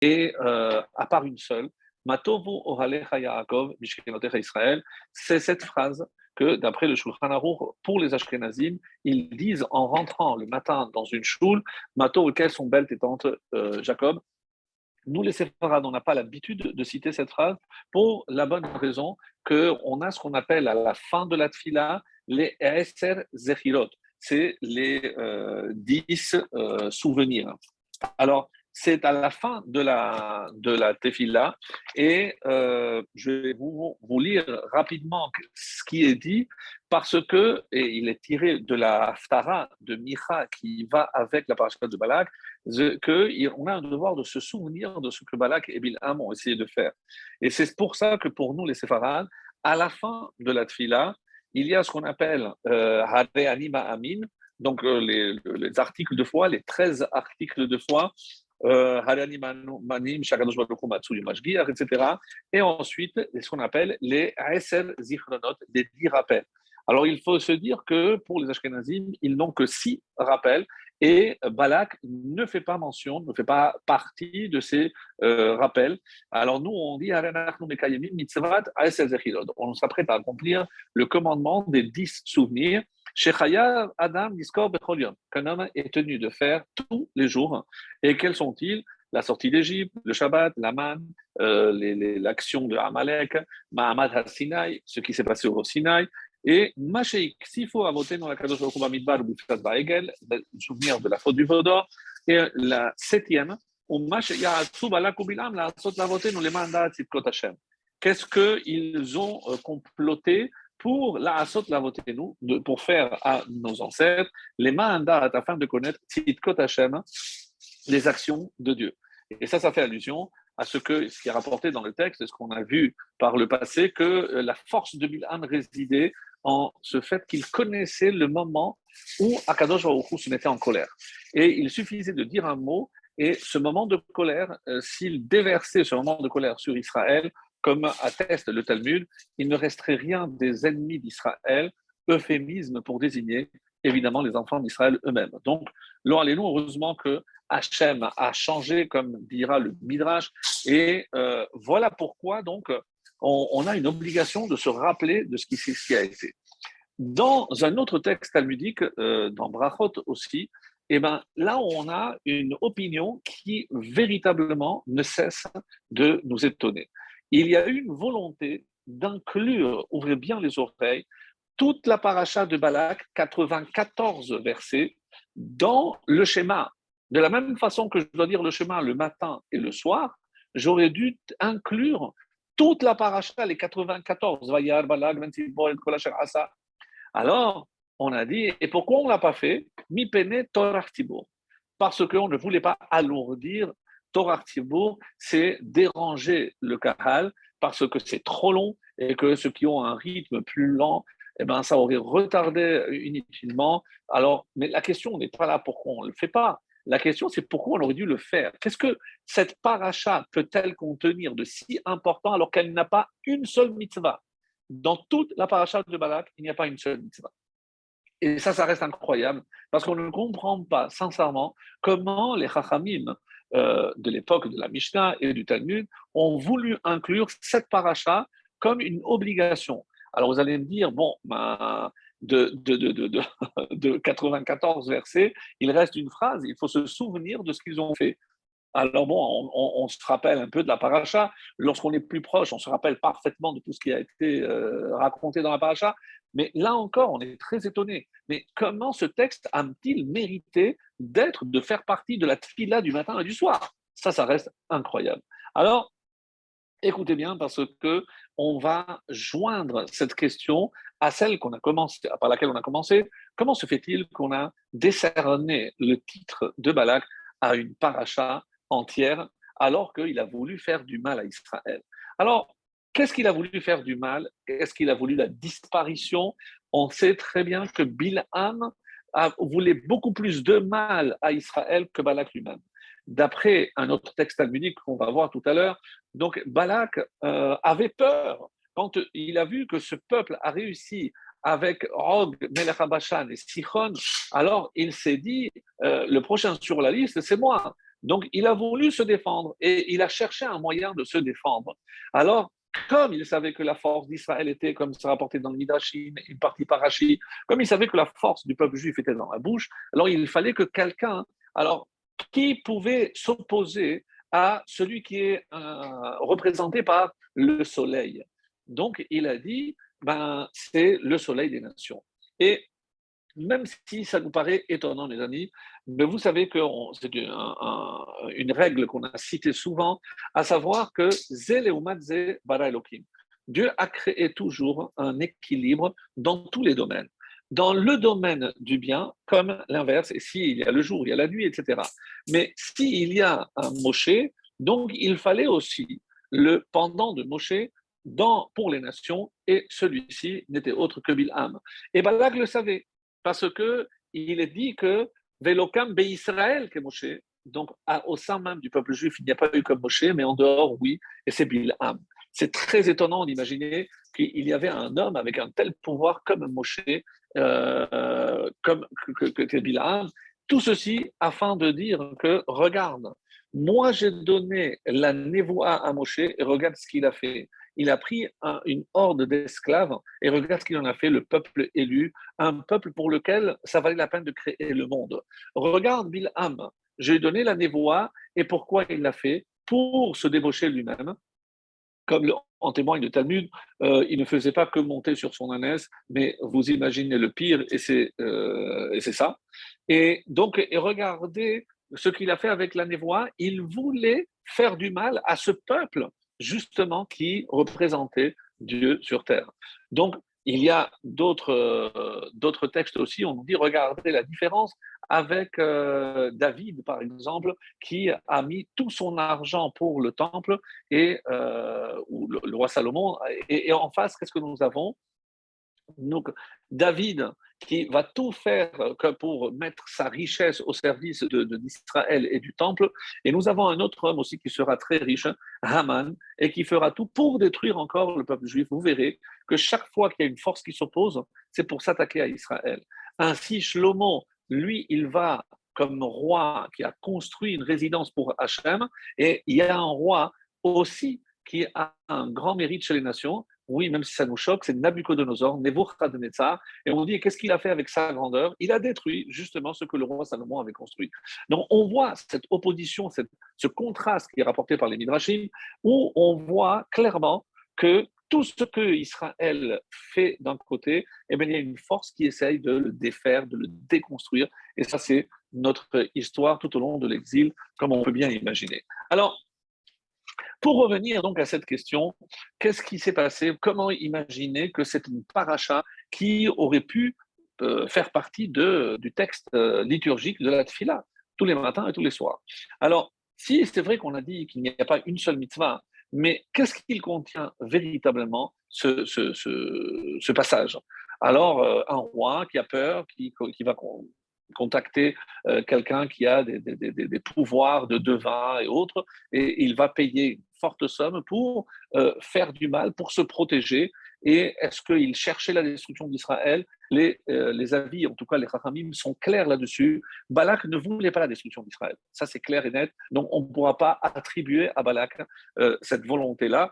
et à part une seule, Matovu Ohalecha Yaakov Mishkenotecha Israël, c'est cette phrase que, d'après le Shulchan Aruch, pour les Ashkenazim, ils disent en rentrant le matin dans une choule, Matovu, quelles sont belles tes tantes, Jacob. Nous, les séfarades, on n'a pas l'habitude de citer cette phrase pour la bonne raison qu'on a ce qu'on appelle à la fin de la tfila les Eser Zechirot. C'est les 10 souvenirs. Alors, c'est à la fin de la tefila et je vais vous lire rapidement ce qui est dit parce que, et il est tiré de la Haftara de Micha qui va avec la parashat de Balak, qu'on a un devoir de se souvenir de ce que Balak et Bilham ont essayé de faire. Et c'est pour ça que pour nous, les séfarades, à la fin de la tefila, il y a ce qu'on appelle Hare Anima Amin, donc les articles de foi, les 13 articles de foi, etc. Et ensuite, ce qu'on appelle les Eser Zichronot, les 10 rappels. Alors, il faut se dire que pour les Ashkenazim, ils n'ont que 6 rappels et Balak ne fait pas mention, ne fait pas partie de ces rappels. Alors, nous, on dit on s'apprête à accomplir le commandement des 10 souvenirs. Shechayav Adam Niskor Bechol qu'un homme est tenu de faire tous les jours. Et quels sont-ils? La sortie d'Égypte, le Shabbat, la manne, l'action de Amalek, Mahamad HaSinaï, ce qui s'est passé au Sinaï, et Mashéik, s'il faut voter dans la Kadosh Baruch Hu Bamidbar ou Biftat Baegel, le souvenir de la faute du Vaudor, et la septième, qu'est-ce qu'ils ont comploté pour la Asot Lavotenu, pour faire à nos ancêtres les mandat afin de connaître Tzidkot Hashem, les actions de Dieu. Et ça fait allusion à ce qui est rapporté dans le texte, ce qu'on a vu par le passé, que la force de Bilham résidait en ce fait qu'il connaissait le moment où Akadosh Baruch Hu se mettait en colère. Et il suffisait de dire un mot, et ce moment de colère, s'il déversait ce moment de colère sur Israël, comme atteste le Talmud, il ne resterait rien des ennemis d'Israël, euphémisme pour désigner évidemment les enfants d'Israël eux-mêmes. Donc, heureusement que Hachem a changé, comme dira le Midrash, et voilà pourquoi donc on a une obligation de se rappeler de ce qui a été. Dans un autre texte talmudique, dans Brachot aussi, eh ben, là on a une opinion qui véritablement ne cesse de nous étonner. Il y a eu une volonté d'inclure, ouvrez bien les oreilles, toute la paracha de Balak, 94 versets, dans le schéma. De la même façon que je dois dire le schéma le matin et le soir, j'aurais dû inclure toute la paracha, les 94. Alors, on a dit, et pourquoi on ne l'a pas fait? Mi pene Torah Tibur. Parce qu'on ne voulait pas alourdir Torah Tibur, c'est déranger le Kahal, parce que c'est trop long et que ceux qui ont un rythme plus lent, eh ben, ça aurait retardé inutilement. Alors, mais la question n'est pas là pourquoi on ne le fait pas. La question, c'est pourquoi on aurait dû le faire. Qu'est-ce que cette paracha peut-elle contenir de si important alors qu'elle n'a pas une seule mitzvah? Dans toute la paracha de Balak, il n'y a pas une seule mitzvah. Et ça reste incroyable, parce qu'on ne comprend pas, sincèrement, comment les Chachamim de l'époque de la Mishnah et du Talmud ont voulu inclure cette paracha comme une obligation. Alors vous allez me dire, bon, de 94 versets, il reste une phrase, il faut se souvenir de ce qu'ils ont fait. Alors bon, on se rappelle un peu de la paracha. Lorsqu'on est plus proche, on se rappelle parfaitement de tout ce qui a été raconté dans la paracha. Mais là encore, on est très étonné. Mais comment ce texte a-t-il mérité de faire partie de la tfila du matin et du soir? Ça reste incroyable. Alors, écoutez bien, parce que on va joindre cette question à celle par laquelle on a commencé. Comment se fait-il qu'on a décerné le titre de Balak à une paracha entière, alors qu'il a voulu faire du mal à Israël? Alors, qu'est-ce qu'il a voulu faire du mal? Est-ce qu'il a voulu la disparition? On sait très bien que Bilham voulait beaucoup plus de mal à Israël que Balak lui-même. D'après un autre texte talmudique qu'on va voir tout à l'heure, donc Balak avait peur quand il a vu que ce peuple a réussi avec Og, Melech HaBashan et Sichon. Alors il s'est dit, le prochain sur la liste, c'est moi. Donc, il a voulu se défendre et il a cherché un moyen de se défendre. Alors, comme il savait que la force d'Israël était, comme c'est rapporté dans le Midrashim, une partie par Rashi, comme il savait que la force du peuple juif était dans la bouche, alors il fallait que quelqu'un, alors, qui pouvait s'opposer à celui qui est représenté par le soleil. Donc, il a dit, ben, c'est le soleil des nations. Et même si ça nous paraît étonnant, mes amis, mais vous savez que c'est une règle qu'on a citée souvent, à savoir que Zé bara Elohim. Dieu a créé toujours un équilibre dans tous les domaines. Dans le domaine du bien, comme l'inverse, et s'il y a le jour, il y a la nuit, etc. Mais s'il y a un Moshe, donc il fallait aussi le pendant de Moshe pour les nations, et celui-ci n'était autre que Bilham. Et Balak le savait parce que il est dit que Velokam be Israël que Moshe, donc au sein même du peuple juif, il n'y a pas eu comme Moshe, mais en dehors, oui, et c'est Bilham. C'est très étonnant d'imaginer qu'il y avait un homme avec un tel pouvoir comme Moshe, comme que Bilham. Tout ceci afin de dire que, regarde, moi j'ai donné la névoie à Moshe et regarde ce qu'il a fait. Il a pris une horde d'esclaves et regarde ce qu'il en a fait, le peuple élu, un peuple pour lequel ça valait la peine de créer le monde. Regarde Bilham, j'ai donné la névoie et pourquoi il l'a fait? Pour se débaucher lui-même. Comme en témoigne le Talmud, il ne faisait pas que monter sur son ânesse, mais vous imaginez le pire, et c'est ça. Et donc, et regardez ce qu'il a fait avec la névoie, il voulait faire du mal à ce peuple, justement, qui représentait Dieu sur terre. Donc, il y a d'autres textes aussi, on nous dit, regardez la différence avec David, par exemple, qui a mis tout son argent pour le temple, et ou le roi Salomon. Et en face, qu'est-ce que nous avons? Donc, David, qui va tout faire pour mettre sa richesse au service d'Israël et du temple. Et nous avons un autre homme aussi qui sera très riche, Haman, et qui fera tout pour détruire encore le peuple juif. Vous verrez que chaque fois qu'il y a une force qui s'oppose, c'est pour s'attaquer à Israël. Ainsi, Shlomo, lui, il va comme roi qui a construit une résidence pour Hachem, et il y a un roi aussi qui a un grand mérite chez les nations. Oui, même si ça nous choque, c'est Nabucodonosor, Nebuchadnezzar, et on dit qu'est-ce qu'il a fait avec sa grandeur? Il a détruit justement ce que le roi Salomon avait construit. Donc on voit cette opposition, ce contraste qui est rapporté par les Midrashim, où on voit clairement que tout ce que Israël fait d'un côté, eh bien, il y a une force qui essaye de le défaire, de le déconstruire, et ça c'est notre histoire tout au long de l'exil, comme on peut bien imaginer. Alors, pour revenir donc à cette question, qu'est-ce qui s'est passé? Comment imaginer que c'est une paracha qui aurait pu faire partie du texte liturgique de la tfila, tous les matins et tous les soirs? Alors, si c'est vrai qu'on a dit qu'il n'y a pas une seule mitzvah, mais qu'est-ce qu'il contient véritablement, ce passage? Alors, un roi qui a peur, qui va contacter quelqu'un qui a des pouvoirs de devin et autres, et il va payer une forte somme pour faire du mal, pour se protéger. Et est-ce qu'il cherchait la destruction d'Israël? Les avis, en tout cas les Chachamim, sont clairs là-dessus. Balak ne voulait pas la destruction d'Israël. Ça, c'est clair et net. Donc, on ne pourra pas attribuer à Balak cette volonté-là.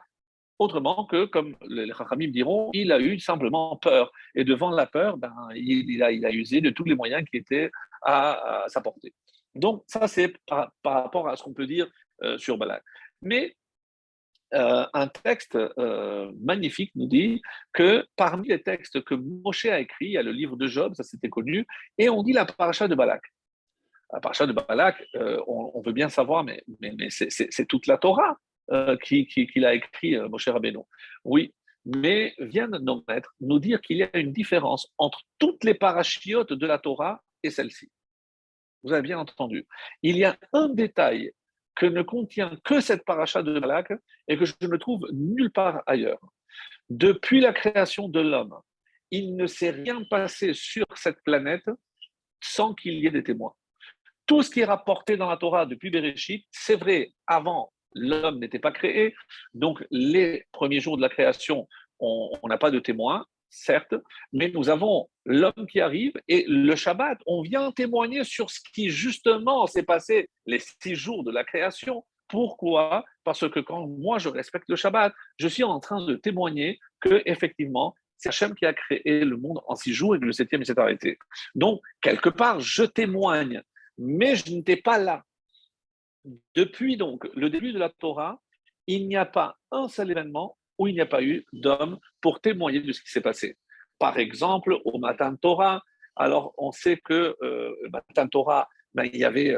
Autrement que, comme les Chachamim diront, il a eu simplement peur. Et devant la peur, ben, il a usé de tous les moyens qui étaient à sa portée. Donc, ça, c'est par rapport à ce qu'on peut dire sur Balak. Mais un texte magnifique nous dit que parmi les textes que Moshe a écrits, il y a le livre de Job, ça c'était connu, et on dit la paracha de Balak. La paracha de Balak, on veut bien savoir, mais c'est toute la Torah qu'il a écrit, Moshe Rabbeinu. Oui, mais vient nos maîtres nous dire qu'il y a une différence entre toutes les parachiotes de la Torah et celle-ci. Vous avez bien entendu. Il y a un détail que ne contient que cette paracha de Balak et que je ne trouve nulle part ailleurs. Depuis la création de l'homme, il ne s'est rien passé sur cette planète sans qu'il y ait des témoins. Tout ce qui est rapporté dans la Torah depuis Bereshit, c'est vrai, avant, l'homme n'était pas créé, donc les premiers jours de la création, on n'a pas de témoins, certes, mais nous avons l'homme qui arrive et le Shabbat, on vient témoigner sur ce qui justement s'est passé les 6 jours de la création. Pourquoi? Parce que quand moi je respecte le Shabbat, je suis en train de témoigner que effectivement c'est Hachem qui a créé le monde en 6 jours et que le septième il s'est arrêté. Donc quelque part je témoigne, mais je n'étais pas là. Depuis donc le début de la Torah, il n'y a pas un seul événement où il n'y a pas eu d'homme pour témoigner de ce qui s'est passé. Par exemple, au Matan Torah, alors on sait que Matan Torah, ben, il y avait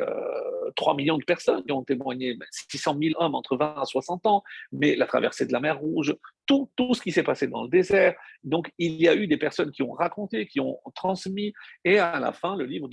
3 millions de personnes qui ont témoigné, 600 000 hommes entre 20 à 60 ans, mais la traversée de la mer Rouge, tout ce qui s'est passé dans le désert. Donc il y a eu des personnes qui ont raconté, qui ont transmis, et à la fin, le livre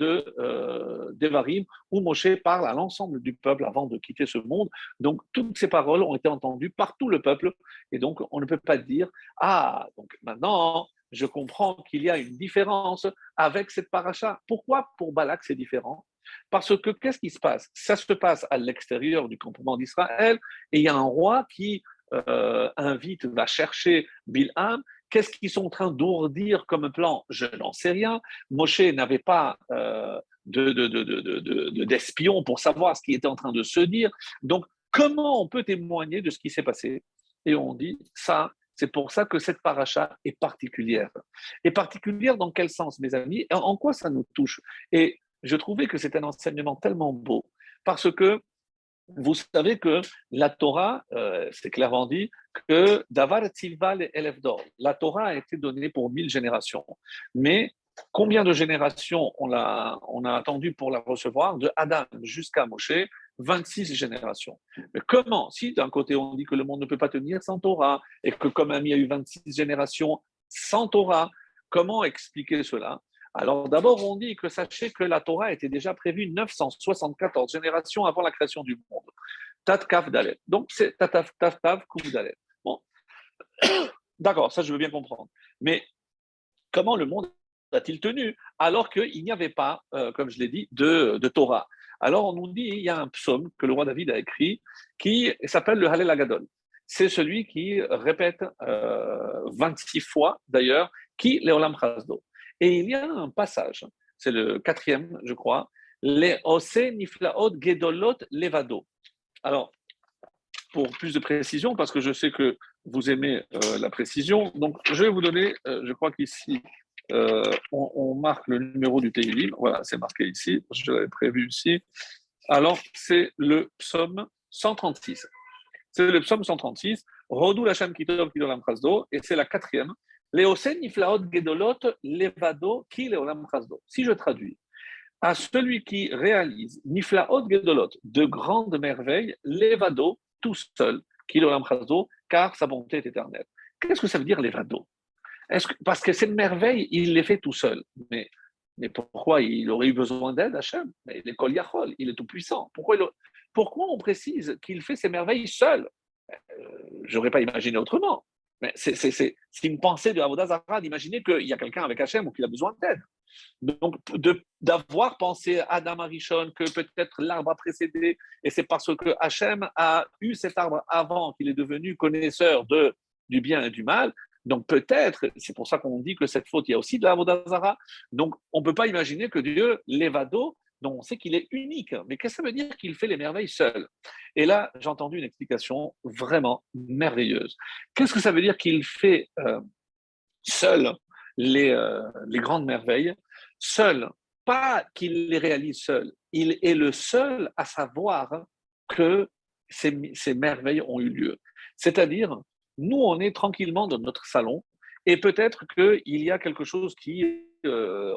d'Evarim, où Moshe parle à l'ensemble du peuple avant de quitter ce monde. Donc toutes ces paroles ont été entendues par tout le peuple, et donc on ne peut pas dire, ah, donc maintenant, je comprends qu'il y a une différence avec cette paracha. Pourquoi pour Balak c'est différent? Parce que qu'est-ce qui se passe? Ça se passe à l'extérieur du campement d'Israël et il y a un roi qui va chercher Bilham. Qu'est-ce qu'ils sont en train d'ourdir comme plan? Je n'en sais rien. Moshe n'avait pas d'espion pour savoir ce qui était en train de se dire. Donc, comment on peut témoigner de ce qui s'est passé? Et on dit, ça, c'est pour ça que cette paracha est particulière. Et particulière dans quel sens, mes amis? En quoi ça nous touche? Et je trouvais que c'est un enseignement tellement beau, parce que vous savez que la Torah, c'est clairement dit, que Davar Tzilva le Elef d'or. La Torah a été donnée pour 1000 générations. Mais combien de générations on a attendu pour la recevoir? De Adam jusqu'à Moshe, 26 générations. Mais comment? Si d'un côté on dit que le monde ne peut pas tenir sans Torah, et que comme il y a eu 26 générations sans Torah, comment expliquer cela? Alors d'abord, on dit que sachez que la Torah était déjà prévue 974 générations avant la création du monde. Tat Kaf Dalet. Donc c'est Tataf Taf Tav Kuf Dalet. Bon, d'accord, ça je veux bien comprendre. Mais comment le monde a-t-il tenu alors qu'il n'y avait pas, comme je l'ai dit, de Torah? Alors on nous dit, il y a un psaume que le roi David a écrit qui s'appelle le Hallel Agadol. C'est celui qui répète 26 fois d'ailleurs, qui Leolam Chasdo. Et il y a un passage, c'est le 4e, je crois, les Ose Niflaot Gedolot Levado. Alors, pour plus de précision, parce que je sais que vous aimez la précision, donc je vais vous donner, je crois qu'ici, on marque le numéro du Teilim. Voilà, c'est marqué ici, je l'avais prévu ici. Alors, c'est le psaume 136. C'est le psaume 136, Rodou Lachem Kitov Kidolam Chasdo, et c'est la 4e. Leosen Niflaot Gedolot Levado Ki Leolam Chasdo. Si je traduis, à celui qui réalise Niflaot Gedolot, de grandes merveilles, Levado, tout seul, Ki Leolam Chasdo, car sa bonté est éternelle. Qu'est-ce que ça veut dire Levado? Parce que cette merveille, il les fait tout seul. Mais pourquoi il aurait eu besoin d'aide, Hachem? Mais il est Kol Yachol, il est tout puissant. Pourquoi on précise qu'il fait ces merveilles seul? Je n'aurais pas imaginé autrement. Mais c'est une pensée de Avodah Zarah d'imaginer qu'il y a quelqu'un avec Hachem ou qu'il a besoin d'aide. Donc, d'avoir pensé à Adam Arishon que peut-être l'arbre a précédé, et c'est parce que Hachem a eu cet arbre avant qu'il est devenu connaisseur du bien et du mal. Donc peut-être, c'est pour ça qu'on dit que cette faute, il y a aussi de la Avodah Zarah. Donc on ne peut pas imaginer que Dieu, l'évado, dont on sait qu'il est unique. Mais qu'est-ce que ça veut dire qu'il fait les merveilles seul? Et là, j'ai entendu une explication vraiment merveilleuse. Qu'est-ce que ça veut dire qu'il fait seul les grandes merveilles? Seul, pas qu'il les réalise seul. Il est le seul à savoir que ces merveilles ont eu lieu. C'est-à-dire, nous, on est tranquillement dans notre salon et peut-être qu'il y a quelque chose qui est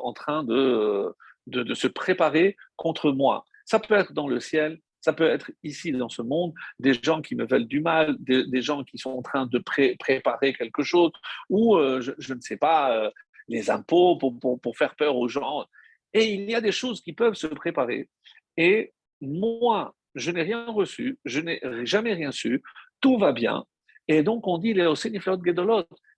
en train de se préparer contre moi. Ça peut être dans le ciel, ça peut être ici dans ce monde, des gens qui me veulent du mal, des gens qui sont en train de préparer quelque chose, ou je ne sais pas, les impôts pour faire peur aux gens. Et il y a des choses qui peuvent se préparer. Et moi, je n'ai rien reçu, je n'ai jamais rien su, tout va bien. Et donc on dit,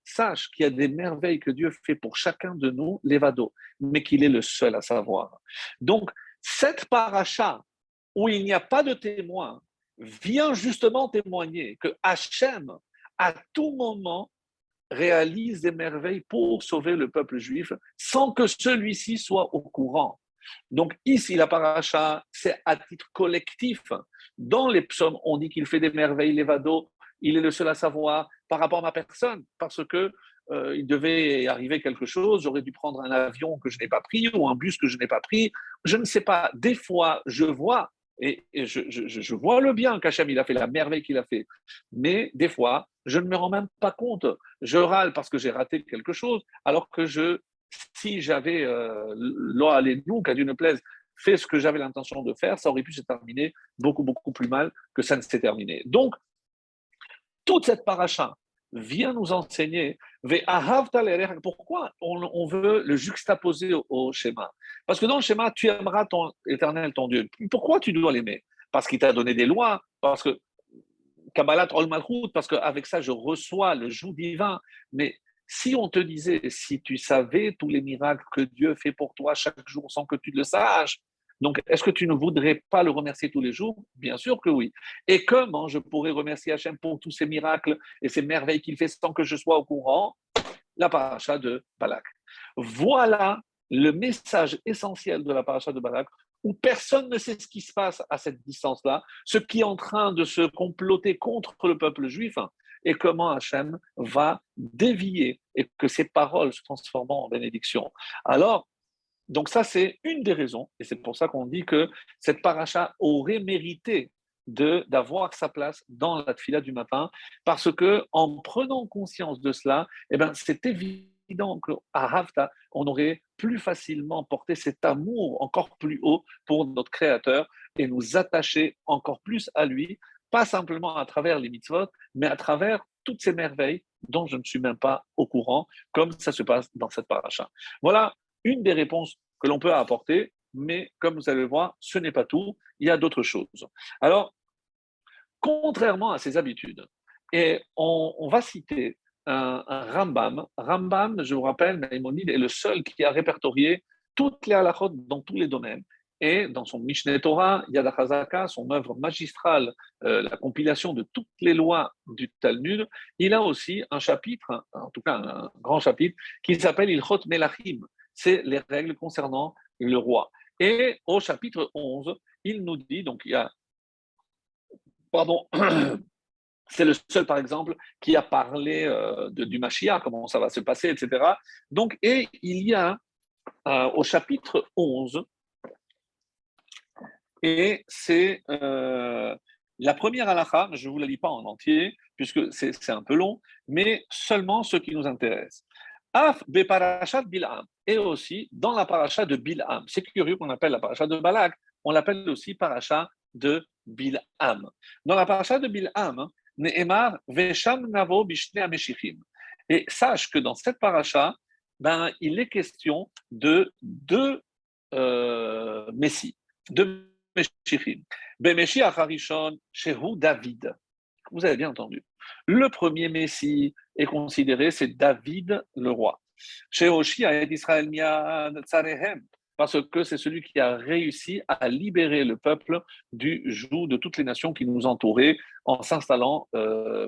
sache qu'il y a des merveilles que Dieu fait pour chacun de nous, l'évado, mais qu'il est le seul à savoir. Donc, cette paracha, où il n'y a pas de témoin, vient justement témoigner que Hachem, à tout moment, réalise des merveilles pour sauver le peuple juif sans que celui-ci soit au courant. Donc ici, la paracha, c'est à titre collectif. Dans les psaumes, on dit qu'il fait des merveilles, l'évado, il est le seul à savoir par rapport à ma personne, parce que il devait arriver quelque chose, j'aurais dû prendre un avion que je n'ai pas pris ou un bus que je n'ai pas pris. Je ne sais pas. Des fois, je vois, et je vois le bien qu'Hachem il a fait, la merveille qu'il a fait. Mais des fois, je ne me rends même pas compte. Je râle parce que j'ai raté quelque chose, alors que si j'avais, l'eau à nous, qu'à Dieu ne plaise, fait ce que j'avais l'intention de faire, ça aurait pu se terminer beaucoup, beaucoup plus mal que ça ne s'est terminé. Donc, toute cette paracha vient nous enseigner pourquoi on veut le juxtaposer au schéma. Parce que dans le schéma, tu aimeras ton éternel, ton Dieu. Pourquoi tu dois l'aimer? Parce qu'il t'a donné des lois, parce que Kabbalat Ol Malchut, parce qu'avec ça, je reçois le joug divin. Mais si on te disait, si tu savais tous les miracles que Dieu fait pour toi chaque jour sans que tu le saches, donc est-ce que tu ne voudrais pas le remercier tous les jours? Bien sûr que oui. Et comment je pourrais remercier Hachem pour tous ces miracles et ces merveilles qu'il fait sans que je sois au courant? La paracha de Balak. Voilà le message essentiel de la paracha de Balak, où personne ne sait ce qui se passe à cette distance-là, ce qui est en train de se comploter contre le peuple juif, et comment Hachem va dévier et que ses paroles se transforment en bénédiction. Alors, donc ça, c'est une des raisons, et c'est pour ça qu'on dit que cette paracha aurait mérité d'avoir sa place dans la tfila du matin, parce que en prenant conscience de cela, eh ben, c'est évident qu'à Havta, on aurait plus facilement porté cet amour encore plus haut pour notre Créateur et nous attacher encore plus à lui, pas simplement à travers les mitzvot, mais à travers toutes ces merveilles dont je ne suis même pas au courant, comme ça se passe dans cette paracha. Voilà une des réponses que l'on peut apporter, mais comme vous allez le voir, ce n'est pas tout, il y a d'autres choses. Alors, contrairement à ses habitudes, et on va citer un Rambam. Rambam, je vous rappelle, Maïmonide est le seul qui a répertorié toutes les halachot dans tous les domaines. Et dans son Mishneh Torah, Yad HaChazaka, son œuvre magistrale, la compilation de toutes les lois du Talmud, il a aussi un chapitre, en tout cas un grand chapitre, qui s'appelle Ilchot Melachim. C'est les règles concernant le roi. Et au chapitre 11, il nous dit, donc il y a, pardon, c'est le seul, par exemple, qui a parlé du Mashiach, comment ça va se passer, etc. Donc, et il y a au chapitre 11, et c'est la première halakha, je ne vous la lis pas en entier, puisque c'est un peu long, mais seulement ce qui nous intéresse. Af be parashat Bil'am, et aussi dans la paracha de Bil'am. C'est curieux qu'on appelle la paracha de Balak, on l'appelle aussi paracha de Bil'am. Dans la paracha de Bil'am, Ne'emar Vesham Navo Bishne Ameshichim. Et sache que dans cette paracha, ben, il est question de deux messies, deux Meshichim. Bemeshiach Harishon, Shehu David. Vous avez bien entendu. Le premier messie est considéré, c'est David le roi. Shehoshi a Israël Miad Tzarehem, parce que c'est celui qui a réussi à libérer le peuple du joug de toutes les nations qui nous entouraient en s'installant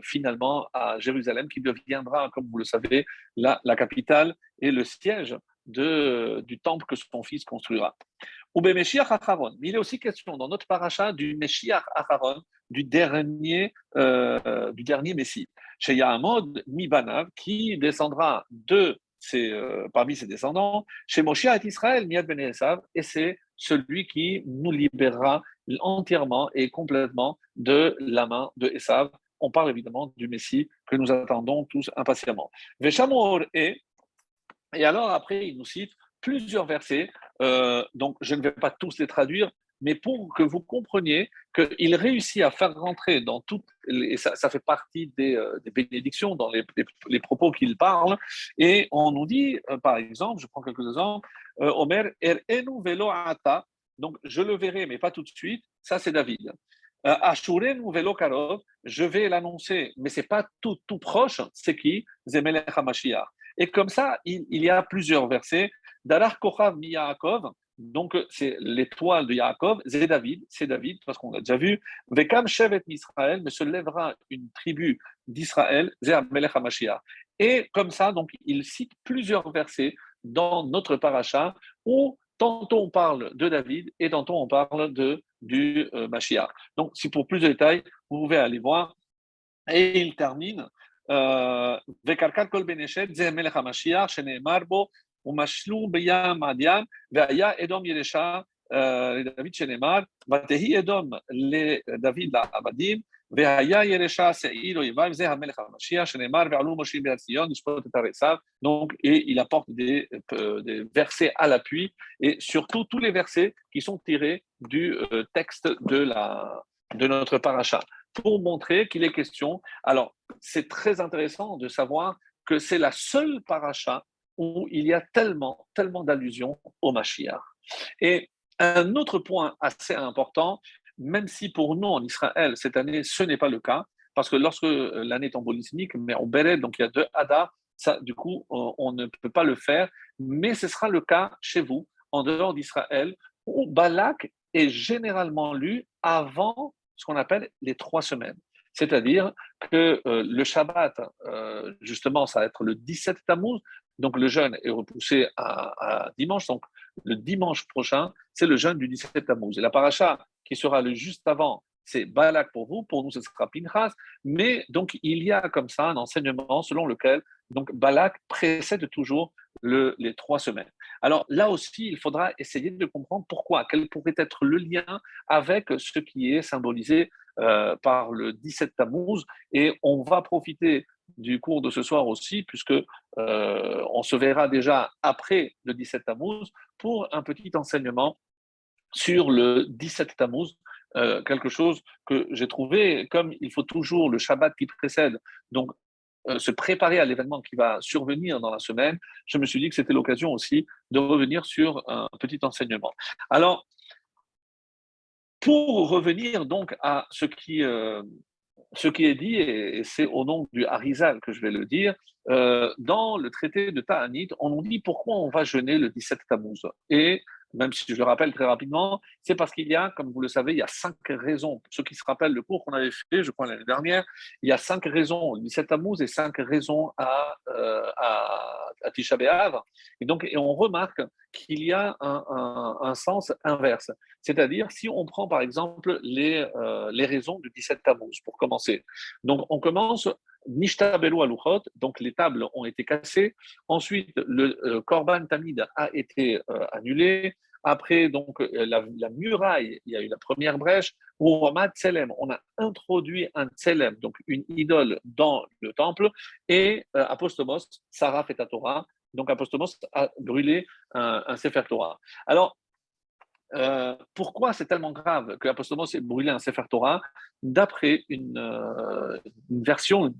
finalement à Jérusalem, qui deviendra, comme vous le savez, la capitale et le siège du temple que son fils construira. Ou Meshiach Acharon. Mais il est aussi question dans notre paracha du Meshiach Acharon, du dernier Messie. Chez Yahamod Mibanav, qui descendra parmi ses descendants, chez Moshiach et Israël, Miad Ben Esav, et c'est celui qui nous libérera entièrement et complètement de la main de Esav. On parle évidemment du Messie que nous attendons tous impatiemment. Veshamor et alors après, il nous cite plusieurs versets, donc je ne vais pas tous les traduire, mais pour que vous compreniez qu'il réussit à faire rentrer dans toutes, et ça fait partie des bénédictions dans les propos qu'il parle, et on nous dit, par exemple, je prends quelques exemples, Omer, Er'enu velo ata, donc je le verrai, mais pas tout de suite, ça c'est David. Ashurenu velo karov, je vais l'annoncer, mais c'est pas tout proche, c'est qui? Zemelech HaMashiach. Et comme ça, il y a plusieurs versets. Dalar Kochav mi Yaakov, donc c'est l'étoile de Yaakov, c'est David, parce qu'on l'a déjà vu. Vekam Shevet Israël, mais se lèvera une tribu d'Israël, Zé Amelech HaMashiach. Et comme ça, donc, il cite plusieurs versets dans notre paracha où tantôt on parle de David et tantôt on parle du Mashiach. Donc, si pour plus de détails, vous pouvez aller voir. Et il termine Vekarkat kol beneshet ze melech hamashiach sheneemar bo umashlu beyam madian ve'aya edom yeresha David sheneemar vatehi edom le David la'abadim ve'aya yeresha se'ir oyevav ze hamelech hamashiach sheneemar ve'alu Moshe be'al Sion lishpot et ha'resav. Donc, et il apporte des versets à l'appui et surtout tous les versets qui sont tirés du texte de notre paracha, pour montrer qu'il est question. Alors, c'est très intéressant de savoir que c'est la seule paracha où il y a tellement d'allusions au Mashiach. Et un autre point assez important, même si pour nous en Israël, cette année, ce n'est pas le cas, parce que lorsque l'année est embolismique, mais on béret, donc il y a 2 Hadar, ça, du coup, on ne peut pas le faire, mais ce sera le cas chez vous, en dehors d'Israël, où Balak est généralement lu avant ce qu'on appelle les 3 semaines. C'est-à-dire que le Shabbat, justement, ça va être le 17 Tammuz, donc le jeûne est repoussé à dimanche, donc le dimanche prochain, c'est le jeûne du 17 Tammuz. Et la paracha qui sera le juste avant, c'est Balak pour nous ce sera Pinchas, mais donc il y a comme ça un enseignement selon lequel donc Balak précède toujours les 3 semaines. Alors là aussi, il faudra essayer de comprendre pourquoi, quel pourrait être le lien avec ce qui est symbolisé par le 17 Tammuz, et on va profiter du cours de ce soir aussi, puisque on se verra déjà après le 17 Tammuz pour un petit enseignement sur le 17 Tammuz, quelque chose que j'ai trouvé, comme il faut toujours le Shabbat qui précède, donc se préparer à l'événement qui va survenir dans la semaine, je me suis dit que c'était l'occasion aussi de revenir sur un petit enseignement. Alors, pour revenir donc à ce qui est dit, et c'est au nom du Harizal que je vais le dire, dans le traité de Ta'anit, on nous dit pourquoi on va jeûner le 17 Tammuz. Et même si je le rappelle très rapidement, c'est parce qu'il y a, comme vous le savez, il y a 5 raisons. Pour ceux qui se rappellent le cours qu'on avait fait, je crois l'année dernière, il y a 5 raisons au 17 Tammuz et 5 raisons à Tisha B'Av. Et on remarque qu'il y a un sens inverse. C'est-à-dire, si on prend par exemple les raisons du 17 Tammuz, pour commencer. Donc, on commence Nishta Belu Aluchot, donc les tables ont été cassées. Ensuite, le Korban Tamid a été annulé. Après, donc, la muraille, il y a eu la première brèche. Uroma Tselem, on a introduit un Tselem, donc une idole, dans le temple. Et Apostomos, Sarah et Torah, donc Apostomos a brûlé un Sefer Torah. Alors, pourquoi c'est tellement grave que Apostomos ait brûlé un Sefer Torah? D'après une version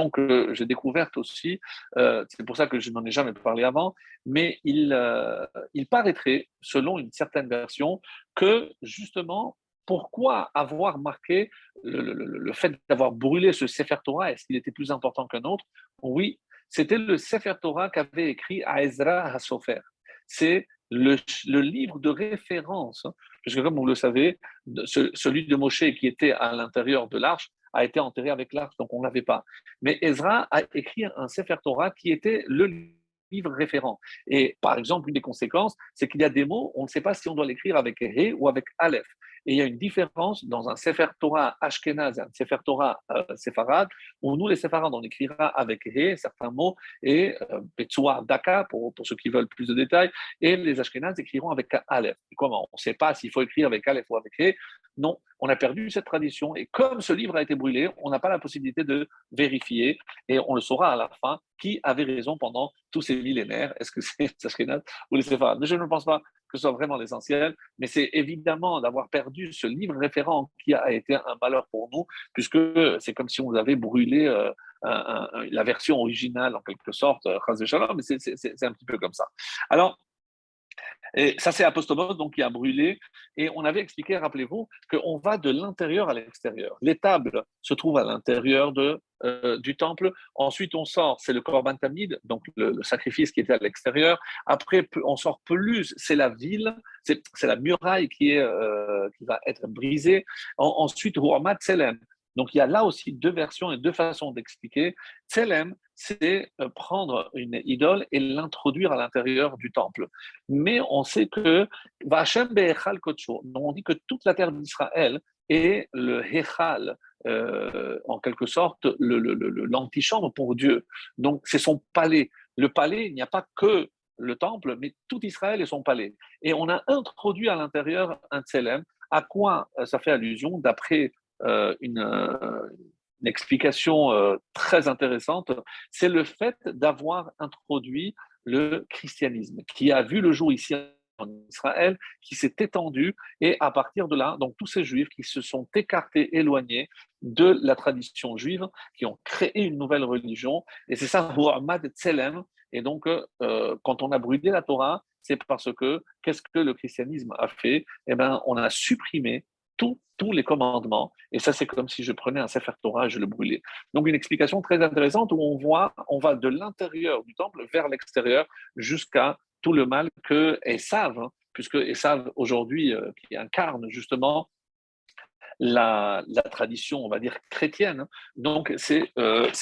que j'ai découverte aussi, c'est pour ça que je n'en ai jamais parlé avant, mais il paraîtrait, selon une certaine version, que justement, pourquoi avoir marqué le fait d'avoir brûlé ce Sefer Torah, est-ce qu'il était plus important qu'un autre? Oui, c'était le Sefer Torah qu'avait écrit Ezra HaSofer. C'est le livre de référence, puisque comme vous le savez, celui de Moshe qui était à l'intérieur de l'arche a été enterré avec l'arche, donc on ne l'avait pas. Mais Ezra a écrit un Sefer Torah qui était le livre référent. Et par exemple, une des conséquences, c'est qu'il y a des mots, on ne sait pas si on doit l'écrire avec He ou avec Aleph. Et il y a une différence dans un Sefer Torah Ashkenaz et un Sefer Torah Séfarade, où nous, les Séfarades, on écrira avec He, certains mots, et Petsoua Daka, pour ceux qui veulent plus de détails, et les Ashkenaz écriront avec Aleph. Et comment? On ne sait pas s'il faut écrire avec Aleph ou avec He. Non, on a perdu cette tradition. Et comme ce livre a été brûlé, on n'a pas la possibilité de vérifier, et on le saura à la fin, qui avait raison pendant tous ces millénaires. Est-ce que c'est les Ashkenaz ou les Séfarades? Mais je ne pense pas que ce soit vraiment l'essentiel, mais c'est évidemment d'avoir perdu ce livre référent qui a été un malheur pour nous, puisque c'est comme si on avait brûlé la version originale, en quelque sorte, Chas Shalom, mais c'est un petit peu comme ça. Alors, et ça, c'est Apostomos, donc qui a brûlé. Et on avait expliqué, rappelez-vous, qu'on va de l'intérieur à l'extérieur. Les tables se trouvent à l'intérieur du temple. Ensuite, on sort, c'est le Korban Tamid, donc le sacrifice qui était à l'extérieur. Après, on sort plus, c'est la ville, c'est la muraille qui va être brisée. Ensuite, Huamat Selem. Donc il y a là aussi deux versions et deux façons d'expliquer. Tselem, c'est prendre une idole et l'introduire à l'intérieur du temple. Mais on sait que Vachem Be'echal Kodsho, on dit que toute la terre d'Israël est le Hechal, en quelque sorte l'antichambre pour Dieu. Donc c'est son palais. Le palais, il n'y a pas que le temple, mais tout Israël est son palais. Et on a introduit à l'intérieur un tselem. À quoi ça fait allusion d'après une explication très intéressante, c'est le fait d'avoir introduit le christianisme, qui a vu le jour ici en Israël, qui s'est étendu, et à partir de là, donc tous ces juifs qui se sont écartés, éloignés de la tradition juive, qui ont créé une nouvelle religion, et c'est ça, Muhammad Tselem. Et donc, quand on a brûlé la Torah, c'est parce que, qu'est-ce que le christianisme a fait? Eh bien, on a supprimé tous les commandements, et ça, c'est comme si je prenais un Sefer Torah et je le brûlais. Donc, une explication très intéressante où on va de l'intérieur du temple vers l'extérieur jusqu'à tout le mal que Esav, puisque Esav aujourd'hui, qui incarne justement la tradition, on va dire, chrétienne. Donc, c'est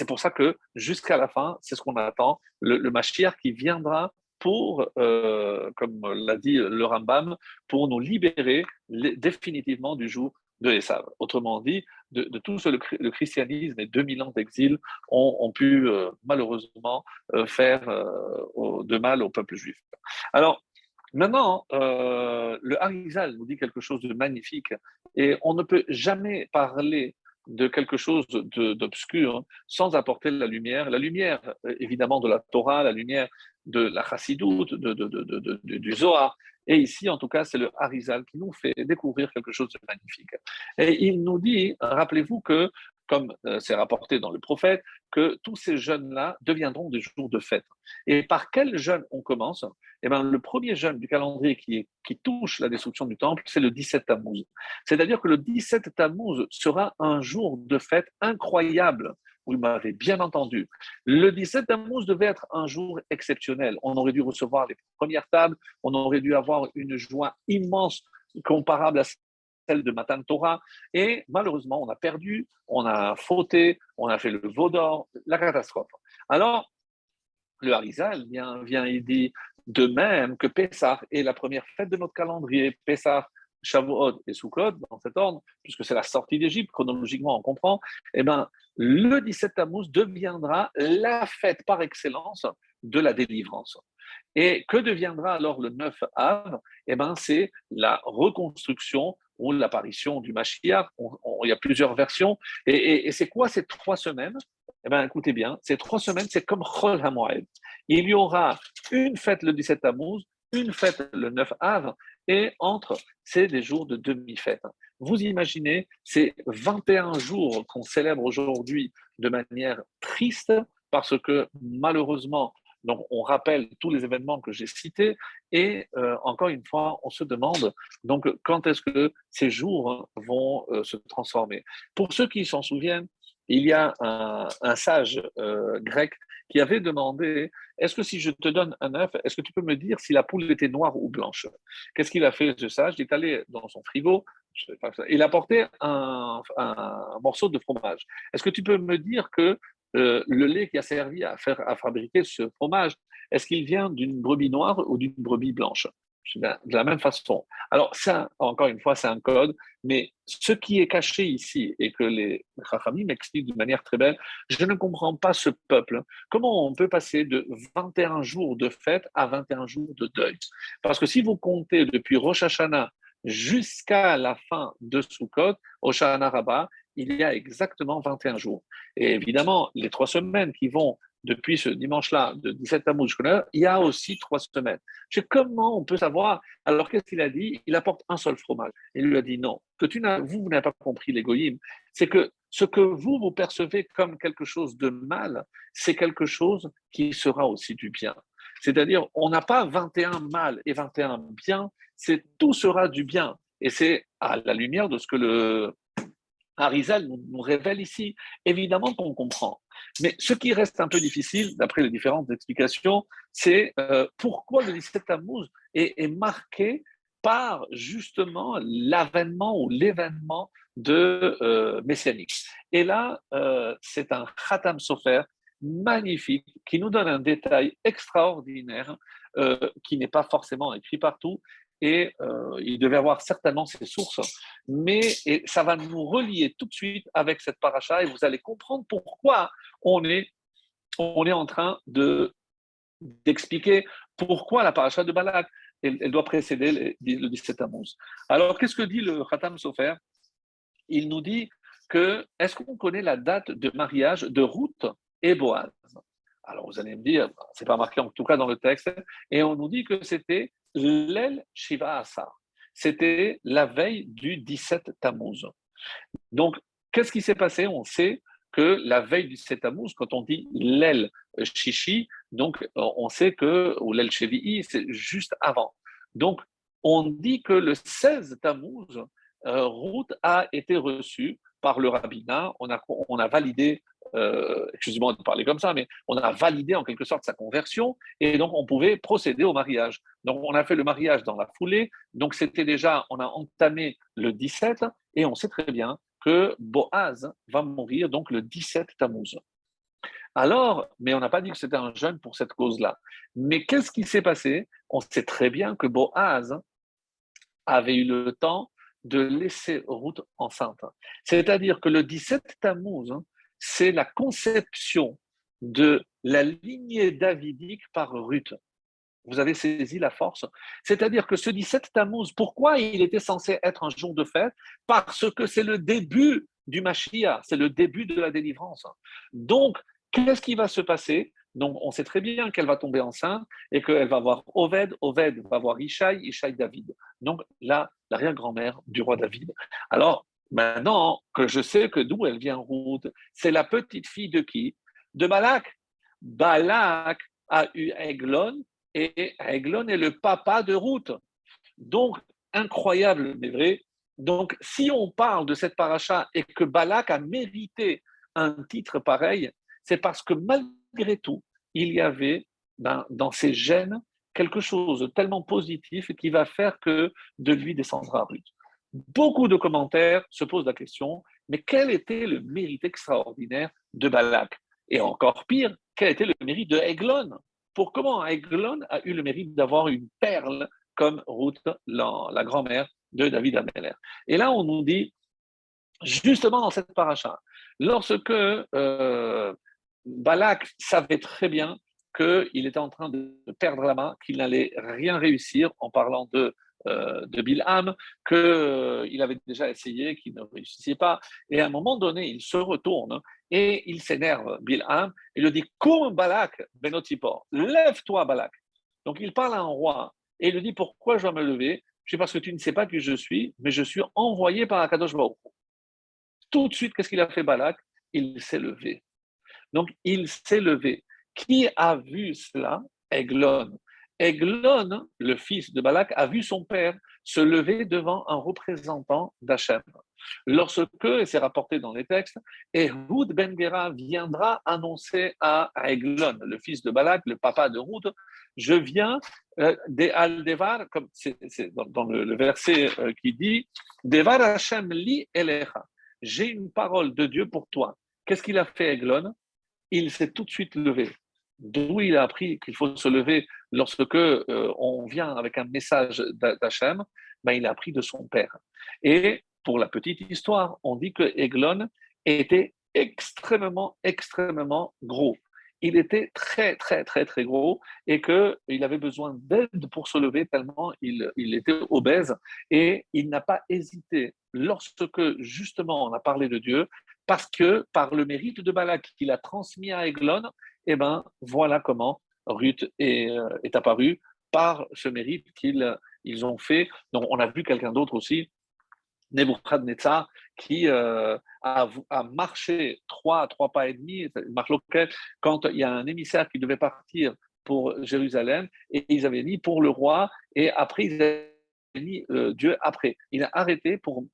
pour ça que jusqu'à la fin, c'est ce qu'on attend, le Mashiach qui viendra pour, comme l'a dit le Rambam, pour nous libérer définitivement du joug de Esav. Autrement dit, de tout ce, le christianisme et 2000 ans d'exil ont pu malheureusement faire de mal au peuple juif. Alors, maintenant, le Harizal nous dit quelque chose de magnifique et on ne peut jamais parler de quelque chose d'obscur sans apporter la lumière évidemment de la Torah, la lumière de la Chassidoute, du Zohar. Et ici, en tout cas, c'est le Harizal qui nous fait découvrir quelque chose de magnifique. Et il nous dit, rappelez-vous que, comme c'est rapporté dans le prophète, que tous ces jeûnes-là deviendront des jours de fête. Et par quel jeûne on commence? Eh bien, le premier jeûne du calendrier qui touche la destruction du temple, c'est le 17 Tammuz. C'est-à-dire que le 17 Tammuz sera un jour de fête incroyable. Vous m'avez bien entendu. Le 17 Tammuz devait être un jour exceptionnel. On aurait dû recevoir les premières tables, on aurait dû avoir une joie immense comparable à celle de Matan Torah. Et malheureusement, on a perdu, on a fauté, on a fait le veau d'or, la catastrophe. Alors, le Harizal vient et dit de même que Pessah est la première fête de notre calendrier, Pessah, Shavuot et Sukkot, dans cet ordre, puisque c'est la sortie d'Égypte, chronologiquement on comprend, eh bien, le 17 Tammuz deviendra la fête par excellence de la délivrance. Et que deviendra alors le 9 Av? Eh bien, c'est la reconstruction ou l'apparition du Mashiach. Il y a plusieurs versions. Et c'est quoi ces 3 semaines? Eh bien, écoutez bien, ces 3 semaines, c'est comme Chol HaMoed. Il y aura une fête le 17 Tammuz, une fête le 9 Av, et entre, c'est des jours de demi-fête. Vous imaginez, c'est 21 jours qu'on célèbre aujourd'hui de manière triste, parce que malheureusement, donc, on rappelle tous les événements que j'ai cités et encore une fois, on se demande donc quand est-ce que ces jours vont se transformer. Pour ceux qui s'en souviennent, il y a un sage grec qui avait demandé est-ce que si je te donne un œuf, est-ce que tu peux me dire si la poule était noire ou blanche? Qu'est-ce qu'il a fait, ce sage? Il est allé dans son frigo, il a apporté un morceau de fromage. Est-ce que tu peux me dire que le lait qui a servi à fabriquer ce fromage, est-ce qu'il vient d'une brebis noire ou d'une brebis blanche? De la même façon. Alors, ça, encore une fois, c'est un code, mais ce qui est caché ici et que les Chachamim m'expliquent d'une manière très belle, je ne comprends pas ce peuple. Comment on peut passer de 21 jours de fête à 21 jours de deuil? Parce que si vous comptez depuis Rosh Hashanah jusqu'à la fin de Sukkot, Hoshana Rabbah, il y a exactement 21 jours. Et évidemment, les 3 semaines qui vont depuis ce dimanche-là, de 17 Tammuz jusqu'à là, il y a aussi 3 semaines. Comment on peut savoir? Alors, qu'est-ce qu'il a dit? Il apporte un seul fromage. Il lui a dit non. Vous n'avez pas compris l'égoïme. C'est que ce que vous percevez comme quelque chose de mal, c'est quelque chose qui sera aussi du bien. C'est-à-dire, on n'a pas 21 mal et 21 bien, tout sera du bien. Et c'est à la lumière de ce que le Harizal nous révèle ici. Évidemment qu'on comprend. Mais ce qui reste un peu difficile, d'après les différentes explications, c'est pourquoi le 17 Tammuz est marqué par justement l'avènement ou l'événement de messianique. Et là, c'est un Khatam Sofer magnifique qui nous donne un détail extraordinaire qui n'est pas forcément écrit partout. Et il devait avoir certainement ses sources, mais et ça va nous relier tout de suite avec cette paracha et vous allez comprendre pourquoi on est, on est en train d'expliquer pourquoi la paracha de Balak, elle doit précéder le 17 Tammuz. Alors, qu'est-ce que dit le Khatam Sofer? Il nous dit que, est-ce qu'on connaît la date de mariage de Ruth et Boaz? Alors, vous allez me dire, c'est pas marqué en tout cas dans le texte, et on nous dit que c'était l'El Shiva Asar. C'était la veille du 17 Tammuz. Donc, qu'est-ce qui s'est passé? On sait que la veille du 7 Tammuz, quand on dit l'El Shishi, donc on sait que, ou l'El Shevi'i, c'est juste avant. Donc, on dit que le 16 Tammuz, Ruth a été reçue par le rabbinat, on a validé, excusez-moi de parler comme ça, mais on a validé en quelque sorte sa conversion, et donc on pouvait procéder au mariage. Donc on a fait le mariage dans la foulée, donc c'était déjà, on a entamé le 17, et on sait très bien que Boaz va mourir donc le 17 Tammuz. Alors, mais on n'a pas dit que c'était un jeûne pour cette cause-là. Mais qu'est-ce qui s'est passé? On sait très bien que Boaz avait eu le temps de laisser Ruth enceinte. C'est-à-dire que le 17 Tammuz, c'est la conception de la lignée davidique par Ruth. Vous avez saisi la force. C'est-à-dire que ce 17 Tammuz, pourquoi il était censé être un jour de fête? Parce que c'est le début du Mashiach, c'est le début de la délivrance. Donc, qu'est-ce qui va se passer? Donc, on sait très bien qu'elle va tomber enceinte et qu'elle va voir Oved, Oved va voir Ishaï, Ishaï David. Donc, là, l'arrière-grand-mère du roi David. Alors, maintenant que je sais que d'où elle vient, Ruth, c'est la petite fille de qui? De Balak. Balak a eu Eglon, et Eglon est le papa de Ruth. Donc, incroyable, mais vrai. Donc, si on parle de cette paracha et que Balak a mérité un titre pareil, c'est parce que malgré tout, il y avait dans ses gènes quelque chose de tellement positif qui va faire que de lui descendra Ruth. Beaucoup de commentaires se posent la question, mais quel était le mérite extraordinaire de Balak? Et encore pire, quel était le mérite de Eglon? Pour comment Eglon a eu le mérite d'avoir une perle comme Ruth, la grand-mère de David Ameller. Et là, on nous dit, justement dans cette paracha, lorsque Balak savait très bien qu'il était en train de perdre la main, qu'il n'allait rien réussir en parlant de Bilham, qu'il avait déjà essayé, qu'il ne réussissait pas. Et à un moment donné, il se retourne et il s'énerve, Bilham, et lui dit Koum Balak, Benotipor, lève-toi, Balak. Donc il parle à un roi et il lui dit pourquoi je dois me lever? Je dis parce que tu ne sais pas qui je suis, mais je suis envoyé par Akadosh Baruch. Tout de suite, qu'est-ce qu'il a fait Balak? Il s'est levé. Donc, il s'est levé. Qui a vu cela? Eglon. Eglon, le fils de Balak, a vu son père se lever devant un représentant d'Hachem. Lorsque, et c'est rapporté dans les textes, Ehud ben Gera viendra annoncer à Eglon, le fils de Balak, le papa de Ruth, je viens des Aldevar, comme c'est dans le verset qui dit, Devar Hashem li elecha, j'ai une parole de Dieu pour toi. Qu'est-ce qu'il a fait Eglon? Il s'est tout de suite levé. D'où il a appris qu'il faut se lever lorsque on vient avec un message d'Hachem, ben, il a appris de son père. Et pour la petite histoire, on dit que Eglon était extrêmement, extrêmement gros. Il était très, très, très, très gros et qu'il avait besoin d'aide pour se lever tellement il était obèse. Et il n'a pas hésité, lorsque justement on a parlé de Dieu, parce que par le mérite de Balak qu'il a transmis à Eglon, eh ben, voilà comment Ruth est apparue par ce mérite qu'ils ont fait. Donc, on a vu quelqu'un d'autre aussi, Nebuchadnezzar, qui a marché trois pas et demi, quand il y a un émissaire qui devait partir pour Jérusalem, et ils avaient mis pour le roi, et après, ils avaient mis Dieu après. Il a arrêté pour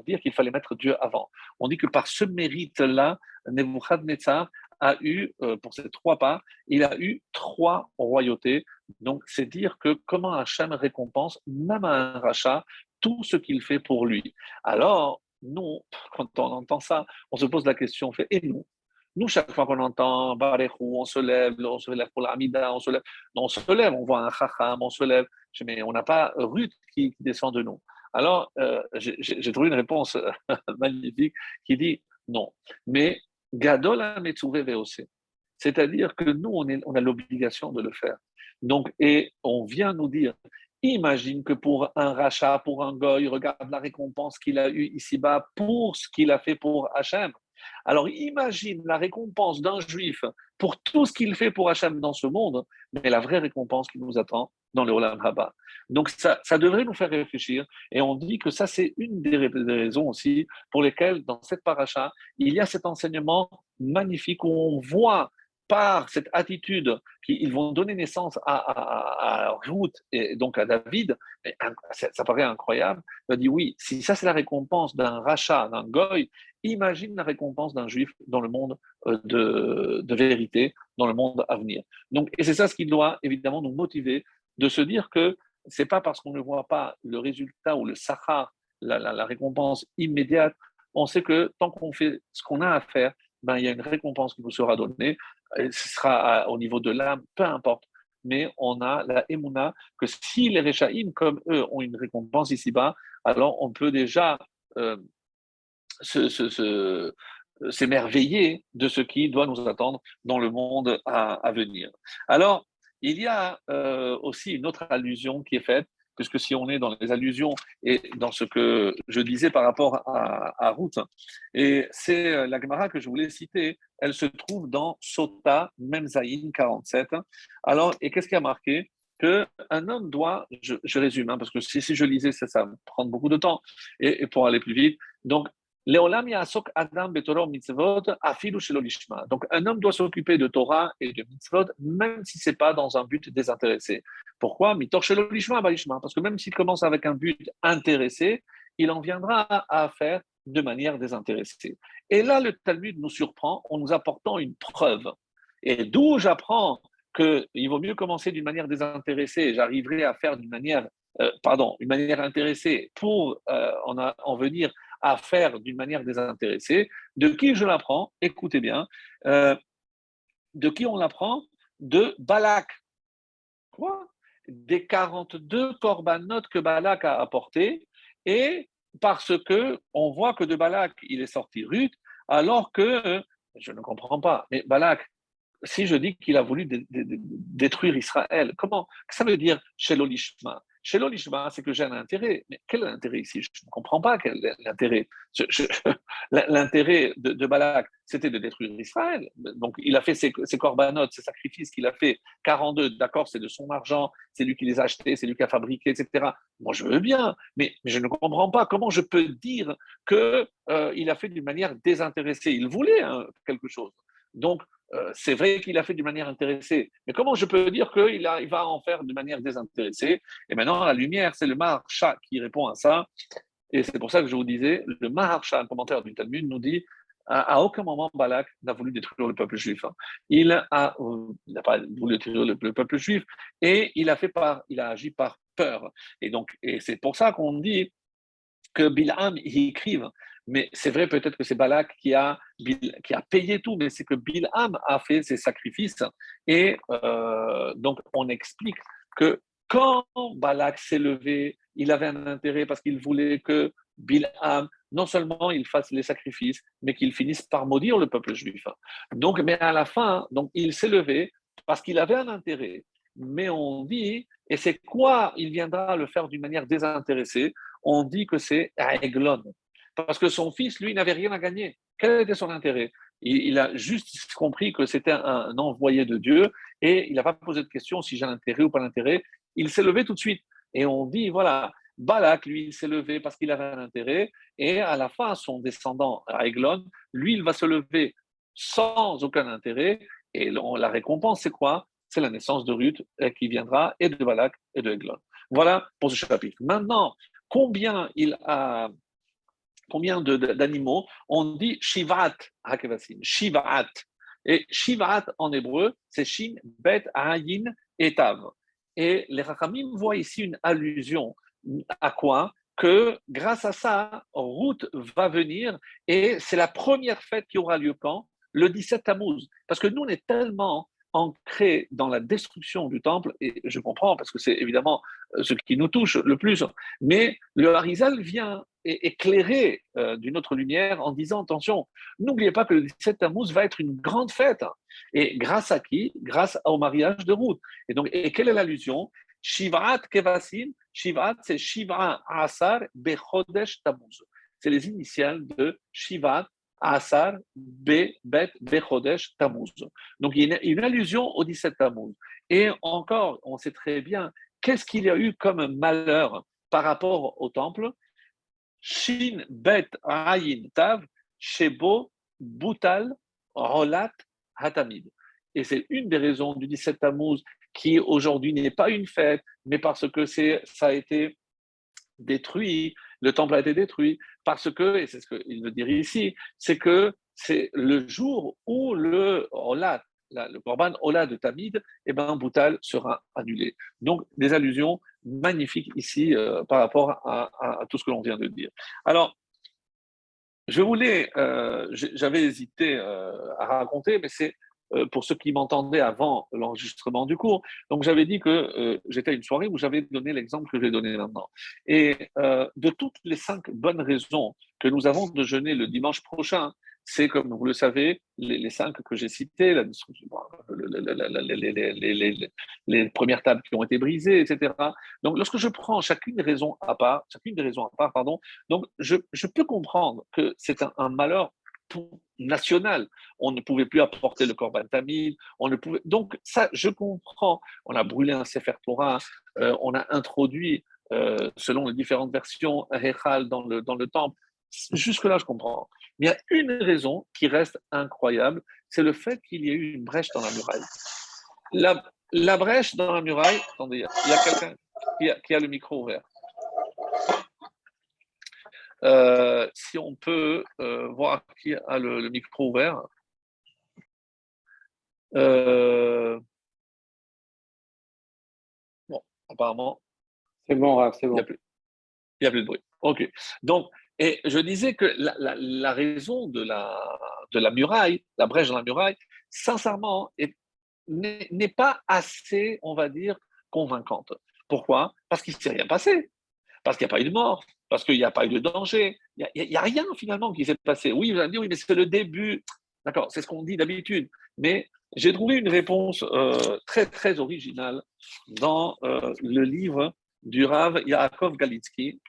dire qu'il fallait mettre Dieu avant. On dit que par ce mérite-là, Nebuchadnezzar a eu, pour ces trois pas, il a eu trois royautés Donc, c'est dire que comment Hachem récompense, même à un rachat, tout ce qu'il fait pour lui. Alors, nous, quand on entend ça, on se pose la question, on fait, et nous? Nous, chaque fois qu'on entend Barechou, on se lève pour l'Amida, on se lève, non, on se lève, on voit un Chacham, on se lève, mais on n'a pas Ruth qui descend de nous. Alors, j'ai trouvé une réponse magnifique qui dit non. Mais Gadol Metzuvé VOC. C'est-à-dire que nous, on a l'obligation de le faire. Donc, et on vient nous dire, imagine que pour un rachat, pour un goy, regarde la récompense qu'il a eue ici-bas pour ce qu'il a fait pour Hachem. Alors imagine la récompense d'un juif pour tout ce qu'il fait pour Hachem dans ce monde, mais la vraie récompense qui nous attend dans le Olam Haba. Donc ça devrait nous faire réfléchir, et on dit que ça c'est une des raisons aussi pour lesquelles dans cette paracha, il y a cet enseignement magnifique où on voit par cette attitude qu'ils vont donner naissance à Ruth et donc à David, ça paraît incroyable. Il dit oui, si ça c'est la récompense d'un rachat, d'un goy, imagine la récompense d'un juif dans le monde de vérité, dans le monde à venir. Donc, et c'est ça ce qui doit évidemment nous motiver de se dire que c'est pas parce qu'on ne voit pas le résultat ou le sahar, la récompense immédiate, on sait que tant qu'on fait ce qu'on a à faire, ben, il y a une récompense qui vous sera donnée. Et ce sera au niveau de l'âme, peu importe. Mais on a la émouna que si les Réchaïm, comme eux, ont une récompense ici-bas, alors on peut déjà euh, s'émerveiller de ce qui doit nous attendre dans le monde à venir. Alors, il y a aussi une autre allusion qui est faite, puisque si on est dans les allusions et dans ce que je disais par rapport à Ruth, et c'est la Gemara que je voulais citer, elle se trouve dans Sota Memzaïn 47. Alors, et qu'est-ce qui a marqué? Qu'un homme doit, je résume, hein, parce que si je lisais, ça va prendre beaucoup de temps, et pour aller plus vite, donc Leolam yasok adam betorah mitzvot afilu shelo lishma. Donc, un homme doit s'occuper de Torah et de mitzvot, même si c'est pas dans un but désintéressé. Pourquoi? Mitor shelo lishma balishma. Parce que même s'il commence avec un but intéressé, il en viendra à faire de manière désintéressée. Et là, le Talmud nous surprend en nous apportant une preuve. Et d'où j'apprends qu'il vaut mieux commencer d'une manière désintéressée, et j'arriverai à faire d'une manière, une manière intéressée pour en venir à faire d'une manière désintéressée. De qui je l'apprends? Écoutez bien. De qui on l'apprend? De Balak. Quoi? Des 42 corbanotes que Balak a apportés, et parce que on voit que de Balak, il est sorti Ruth, alors que, je ne comprends pas, mais Balak, si je dis qu'il a voulu détruire Israël, comment ça veut dire chez l'Olishma? Chez l'Olishma, c'est que j'ai un intérêt. Mais quel est l'intérêt ici? Je ne comprends pas quel est l'intérêt. L'intérêt de Balak, c'était de détruire Israël. Donc, il a fait ses corbanotes, ses sacrifices qu'il a fait, 42, d'accord, c'est de son argent, c'est lui qui les a achetés, c'est lui qui a fabriqué, etc. Moi, je veux bien, mais je ne comprends pas comment je peux dire qu'il a fait d'une manière désintéressée. Il voulait quelque chose. Donc, c'est vrai qu'il a fait d'une manière intéressée, mais comment je peux dire qu'il va en faire d'une manière désintéressée? Et maintenant, la lumière, c'est le Maharsha qui répond à ça. Et c'est pour ça que je vous disais, le Maharsha, un commentaire du Talmud, nous dit à aucun moment Balak n'a voulu détruire le peuple juif. Il n'a pas voulu détruire le peuple juif, et il a agi par peur. Et c'est pour ça qu'on dit que Bilham y écrive. Mais c'est vrai peut-être que c'est Balak qui a payé tout, mais c'est que Bilham a fait ses sacrifices. Et donc on explique que quand Balak s'est levé, il avait un intérêt parce qu'il voulait que Bilham, non seulement il fasse les sacrifices, mais qu'il finisse par maudire le peuple juif. Donc, mais à la fin, donc, il s'est levé parce qu'il avait un intérêt. Mais on dit, et c'est quoi? Il viendra le faire d'une manière désintéressée. On dit que c'est à Eglon. Parce que son fils, lui, n'avait rien à gagner. Quel était son intérêt? Il a juste compris que c'était un envoyé de Dieu, et il n'a pas posé de question si j'ai un intérêt ou pas d'intérêt. Il s'est levé tout de suite. Et on dit, voilà, Balak, lui, il s'est levé parce qu'il avait un intérêt, et à la fin, son descendant, à Eglon, lui, il va se lever sans aucun intérêt, et la récompense, c'est quoi? C'est la naissance de Ruth qui viendra, et de Balak et de Eglon. Voilà pour ce chapitre. Maintenant, combien d'animaux? On dit Shivat Hakevasim, Shivat. Et Shivat en hébreu, c'est Shin, Bet, Ayin et Tav. Et les Rachamim voient ici une allusion à quoi? Que grâce à ça, Ruth va venir et c'est la première fête qui aura lieu quand? Le 17 Tammuz. Parce que nous, on est tellement ancrés dans la destruction du temple, et je comprends parce que c'est évidemment ce qui nous touche le plus, mais le Harizal vient éclairer d'une autre lumière en disant attention, n'oubliez pas que le 17 Tammuz va être une grande fête. Et grâce à qui? Grâce au mariage de Ruth. Et donc, et quelle est l'allusion? Shivat Kevasim, Shivat, c'est Shiva Asar Bechodesh Tammuz. C'est les initiales de Shivat Asar Bet Bechodesh Tammuz. Donc il y a une allusion au 17 Tammuz. Et encore, on sait très bien qu'est-ce qu'il y a eu comme malheur par rapport au temple. Shin Bet Ayin Tav Shebo Boutal Rolat Hatamid. Et c'est une des raisons du 17 Tammuz qui aujourd'hui n'est pas une fête, mais parce que ça a été détruit, le temple a été détruit, parce que, et c'est ce qu'il veut dire ici, c'est que c'est le jour où le Olat, le Korban Olat de Tamid, et ben, Boutal sera annulé. Donc, des allusions magnifiques ici par rapport à tout ce que l'on vient de dire. Alors, j'avais hésité à raconter, mais c'est pour ceux qui m'entendaient avant l'enregistrement du cours. Donc, j'avais dit que j'étais à une soirée où j'avais donné l'exemple que je vais donner maintenant. Et de toutes les 5 bonnes raisons que nous avons de jeûner le dimanche prochain, c'est, comme vous le savez, les 5 que j'ai citées, la destruction, les premières tables qui ont été brisées, etc. Donc, lorsque je prends chacune des raisons à part, pardon, donc je peux comprendre que c'est un malheur national. On ne pouvait plus apporter le Korban Tamid, on ne pouvait. Donc ça, je comprends. On a brûlé un Sefer Torah, on a introduit, selon les différentes versions, un Hechal dans le temple. Jusque-là, je comprends. Mais il y a une raison qui reste incroyable, c'est le fait qu'il y ait eu une brèche dans la muraille. La brèche dans la muraille, attendez, il y a quelqu'un qui a le micro ouvert. Si on peut voir qui a le micro ouvert. Bon, apparemment. C'est bon, Rav, c'est bon. Il n'y a plus de bruit. OK. Donc, et je disais que la raison de la muraille, la brèche dans la muraille, sincèrement, n'est pas assez, on va dire, convaincante. Pourquoi? Parce qu'il ne s'est rien passé. Parce qu'il n'y a pas eu de mort, parce qu'il n'y a pas eu de danger. Il n'y a rien finalement qui s'est passé. Oui, vous allez me dire, oui, mais c'est le début. D'accord, c'est ce qu'on dit d'habitude. Mais j'ai trouvé une réponse très, très originale dans le livre du Rav Yaakov Galitsky,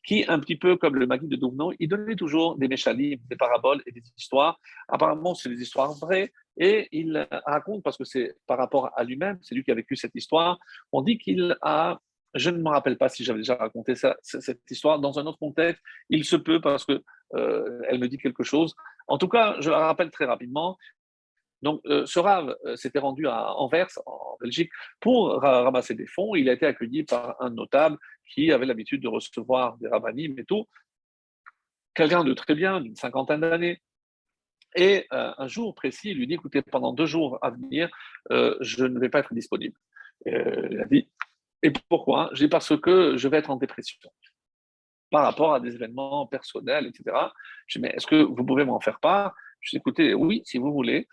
qui, un petit peu comme le Maguide de Douvno, il donnait toujours des méchalim, des paraboles et des histoires. Apparemment, c'est des histoires vraies. Et il raconte, parce que c'est par rapport à lui-même, c'est lui qui a vécu cette histoire, on dit qu'il a je ne me rappelle pas si j'avais déjà raconté cette histoire dans un autre contexte. Il se peut parce que elle me dit quelque chose. En tout cas, je la rappelle très rapidement. Donc, ce Rav s'était rendu à Anvers, en Belgique, pour ramasser des fonds. Il a été accueilli par un notable qui avait l'habitude de recevoir des rabbinim et tout. Quelqu'un de très bien, d'une 50aine d'années. Et un jour précis, il lui dit, écoutez, pendant 2 jours à venir, je ne vais pas être disponible. Il a dit, et pourquoi? Je dis parce que je vais être en dépression par rapport à des événements personnels, etc. Je dis, mais est-ce que vous pouvez m'en faire part? Je dis, écoutez, oui, si vous voulez.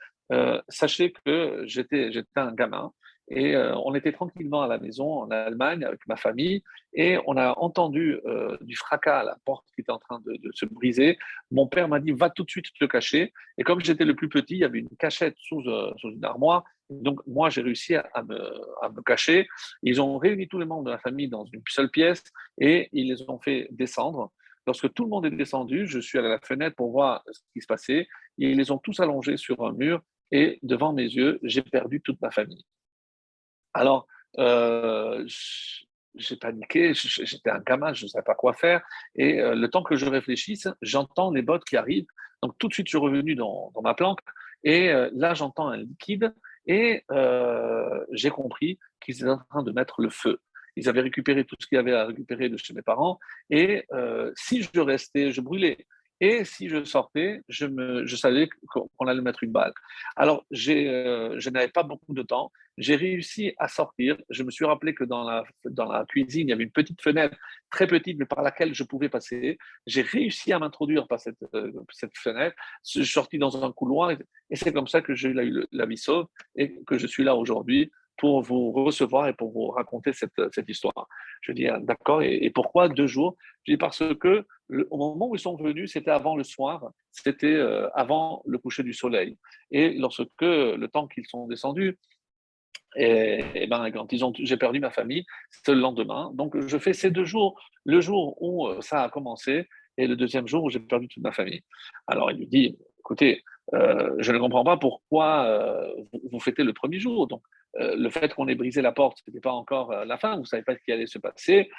Sachez que j'étais un gamin et on était tranquillement à la maison en Allemagne avec ma famille et on a entendu du fracas à la porte qui était en train de se briser. Mon père m'a dit, va tout de suite te cacher. Et comme j'étais le plus petit, il y avait une cachette sous une armoire. Donc, moi, j'ai réussi à me cacher. Ils ont réuni tous les membres de la famille dans une seule pièce et ils les ont fait descendre. Lorsque tout le monde est descendu, je suis allé à la fenêtre pour voir ce qui se passait. Ils les ont tous allongés sur un mur et devant mes yeux, j'ai perdu toute ma famille. Alors, j'ai paniqué, j'étais un gamin, je ne savais pas quoi faire. Et le temps que je réfléchisse, j'entends les bottes qui arrivent. Donc, tout de suite, je suis revenu dans ma planque. Et là, j'entends un liquide. Et j'ai compris qu'ils étaient en train de mettre le feu. Ils avaient récupéré tout ce qu'il y avait à récupérer de chez mes parents. Et si je restais, je brûlais. Et si je sortais, je savais qu'on qu'on allait mettre une balle. Alors, je n'avais pas beaucoup de temps. J'ai réussi à sortir. Je me suis rappelé que dans la cuisine, il y avait une petite fenêtre, très petite, mais par laquelle je pouvais passer. J'ai réussi à m'introduire par cette fenêtre. Je suis sorti dans un couloir et c'est comme ça que j'ai eu la vie sauve et que je suis là aujourd'hui pour vous recevoir et pour vous raconter cette histoire. Je dis, ah, d'accord, et pourquoi 2 jours? Je dis, parce que au moment où ils sont venus, c'était avant le soir, c'était avant le coucher du soleil. Et lorsque le temps qu'ils sont descendus, et ben, quand j'ai perdu ma famille, c'était le lendemain. Donc, je fais ces 2 jours, le jour où ça a commencé et le deuxième jour où j'ai perdu toute ma famille. Alors, il lui dit, écoutez, je ne comprends pas pourquoi vous fêtez le premier jour. Donc, le fait qu'on ait brisé la porte, ce n'était pas encore la fin, vous ne savez pas ce qui allait se passer.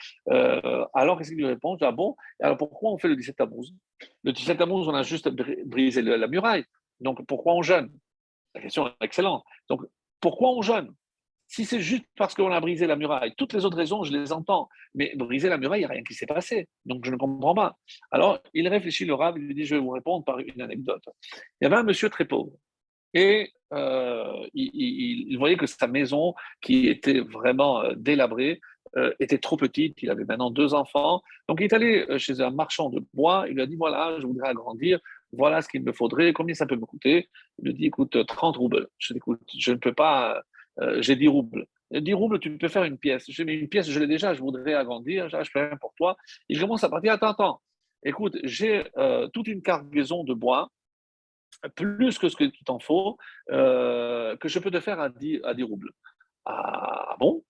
Alors, qu'est-ce qu'il lui répond? Ah bon, alors pourquoi on fait le 17 Tammuz? Le 17 Tammuz, on a juste brisé la muraille. Donc, pourquoi on jeûne? La question est excellente. Donc, pourquoi on jeûne? Si c'est juste parce qu'on a brisé la muraille, toutes les autres raisons, je les entends. Mais briser la muraille, il n'y a rien qui s'est passé. Donc, je ne comprends pas. Alors, il réfléchit, le Rav, il lui dit, je vais vous répondre par une anecdote. Il y avait un monsieur très pauvre. Et il voyait que sa maison, qui était vraiment délabrée, était trop petite. Il avait maintenant 2 enfants. Donc, il est allé chez un marchand de bois. Il lui a dit, voilà, je voudrais agrandir. Voilà ce qu'il me faudrait. Combien ça peut me coûter? Il lui dit, écoute, 30 roubles. Je dis, écoute, je ne peux pas. J'ai 10 roubles. 10 roubles, tu peux faire une pièce. Je dis, mais une pièce, je l'ai déjà. Je voudrais agrandir. Je fais rien pour toi. Il commence à partir. Attends, attends. Écoute, j'ai toute une cargaison de bois plus que ce qu'il t'en faut, que je peux te faire à 10 roubles. Ah bon?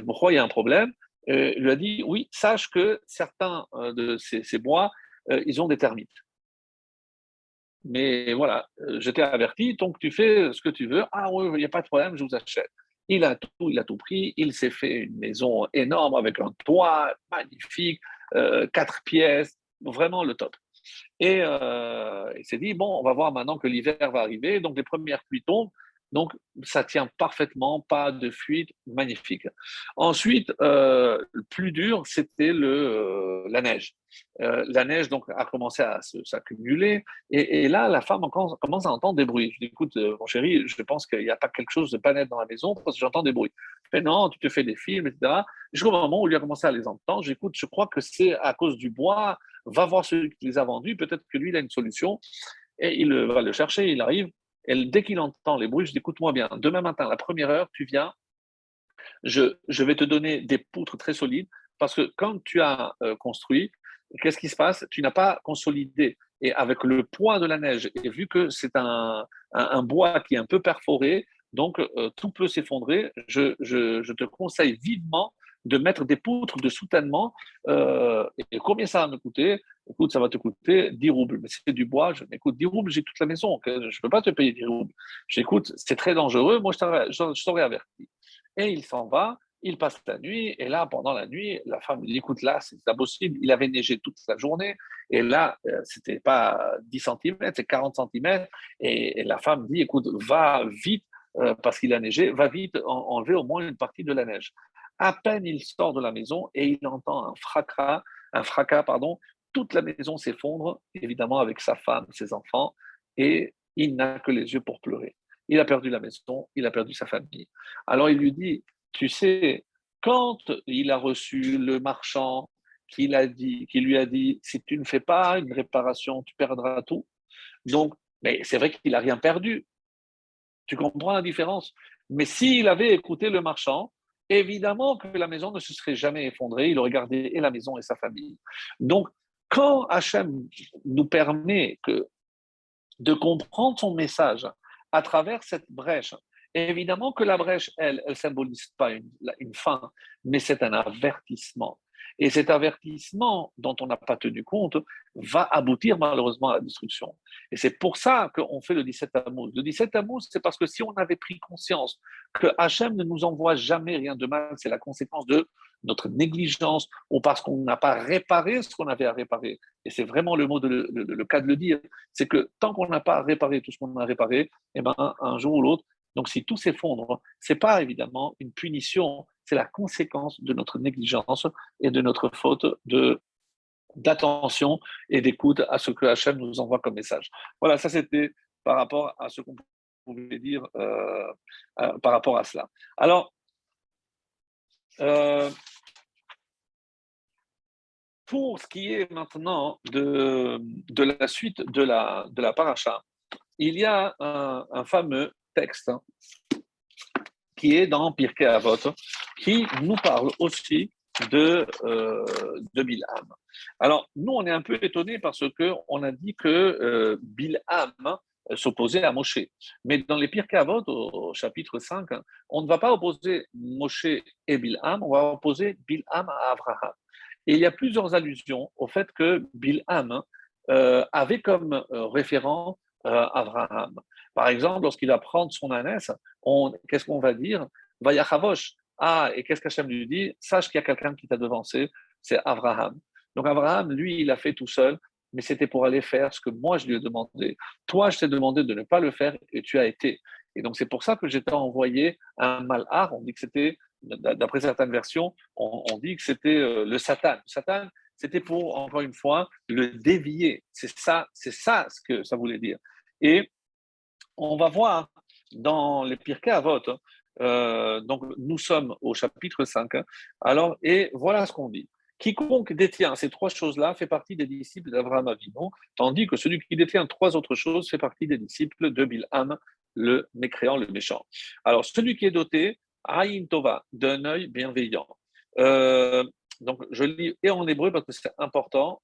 Pourquoi il y a un problème? Il lui a dit, oui, sache que certains de ces bois, ils ont des termites. Mais voilà, je t'ai averti, donc tu fais ce que tu veux. Ah oui, il n'y a pas de problème, je vous achète. Il a tout pris, il s'est fait une maison énorme avec un toit magnifique, 4 pièces, vraiment le top. Et il s'est dit, bon, on va voir maintenant que l'hiver va arriver, donc les premières pluies tombent, donc ça tient parfaitement, pas de fuite, magnifique. Ensuite, le plus dur, c'était la neige. La neige donc a commencé à s'accumuler, et là, la femme commence à entendre des bruits. Je dis, écoute, mon chéri, je pense qu'il n'y a pas quelque chose de pas net dans la maison, parce que j'entends des bruits. Mais non, tu te fais des films, etc. Jusqu'au moment où il a commencé à les entendre, j'écoute, je crois que c'est à cause du bois, va voir celui qui les a vendus, peut-être que lui, il a une solution, et il va le chercher, il arrive, et dès qu'il entend les bruits, je dis, écoute-moi bien, demain matin, à la première heure, tu viens, je vais te donner des poutres très solides, parce que quand tu as construit, qu'est-ce qui se passe? Tu n'as pas consolidé. Et avec le poids de la neige, et vu que c'est un bois qui est un peu perforé, donc tout peut s'effondrer, je te conseille vivement de mettre des poutres de soutènement. Et combien ça va me coûter? Écoute, ça va te coûter 10 roubles. Mais c'est du bois. Écoute, 10 roubles, j'ai toute la maison. Je ne peux pas te payer 10 roubles. J'écoute, c'est très dangereux. Moi, je t'aurais averti. Et il s'en va, il passe la nuit, et là, pendant la nuit, la femme lui dit, écoute, là, c'est pas possible, il avait neigé toute la journée, et là, c'était pas 10 centimètres, c'est 40 centimètres, et la femme dit, écoute, va vite, parce qu'il a neigé, va vite enlever au moins une partie de la neige. À peine il sort de la maison, et il entend un fracas, pardon, toute la maison s'effondre, évidemment avec sa femme, ses enfants, et il n'a que les yeux pour pleurer. Il a perdu la maison, il a perdu sa famille. Alors il lui dit, tu sais, quand il a reçu le marchand qui lui a dit, si tu ne fais pas une réparation, tu perdras tout. Donc, mais c'est vrai qu'il n'a rien perdu. Tu comprends la différence? Mais s'il avait écouté le marchand, évidemment que la maison ne se serait jamais effondrée. Il aurait gardé et la maison et sa famille. Donc, quand Hachem nous permet de comprendre son message à travers cette brèche. Et évidemment que la brèche, elle ne symbolise pas une fin, mais c'est un avertissement. Et cet avertissement dont on n'a pas tenu compte va aboutir malheureusement à la destruction. Et c'est pour ça qu'on fait le 17 Tammuz. Le 17 Tammuz, c'est parce que si on avait pris conscience que Hachem ne nous envoie jamais rien de mal, c'est la conséquence de notre négligence ou parce qu'on n'a pas réparé ce qu'on avait à réparer. Et c'est vraiment le cas de le dire, c'est que tant qu'on n'a pas réparé tout ce qu'on a réparé, eh ben, un jour ou l'autre, donc si tout s'effondre, ce n'est pas évidemment une punition, c'est la conséquence de notre négligence et de notre faute d'attention et d'écoute à ce que Hachem nous envoie comme message. Voilà, ça c'était par rapport à ce qu'on pouvait dire par rapport à cela. Alors, pour ce qui est maintenant de la suite de la paracha, il y a un fameux texte qui est dans Pirkei Avot, qui nous parle aussi de Bilham. Alors, nous, on est un peu étonnés parce qu'on a dit que Bilham s'opposait à Moshe. Mais dans les Pirkei Avot, au chapitre 5, on ne va pas opposer Moshe et Bilham, on va opposer Bilham à Abraham. Et il y a plusieurs allusions au fait que Bilham avait comme référent Abraham. Par exemple, lorsqu'il va prendre son ânesse, qu'est-ce qu'on va dire? Vayachavosh. Ah, et qu'est-ce qu'Hachem lui dit? Sache qu'il y a quelqu'un qui t'a devancé, c'est Abraham. Donc Abraham, lui, il a fait tout seul, mais c'était pour aller faire ce que moi je lui ai demandé. Toi, je t'ai demandé de ne pas le faire et tu as été. Et donc c'est pour ça que j'étais envoyé un malhar. On dit que c'était, d'après certaines versions, on dit que c'était le Satan. Le Satan, c'était pour, encore une fois, le dévier. C'est ça ce que ça voulait dire. Et on va voir dans les Pirkei Avot, donc nous sommes au chapitre 5, alors, et voilà ce qu'on dit. Quiconque détient ces trois choses-là fait partie des disciples d'Abraham Avinu, tandis que celui qui détient trois autres choses fait partie des disciples de Bilham, le mécréant, le méchant. Alors, celui qui est doté, Aïn Tova, d'un œil bienveillant. Donc, je lis et en hébreu parce que c'est important.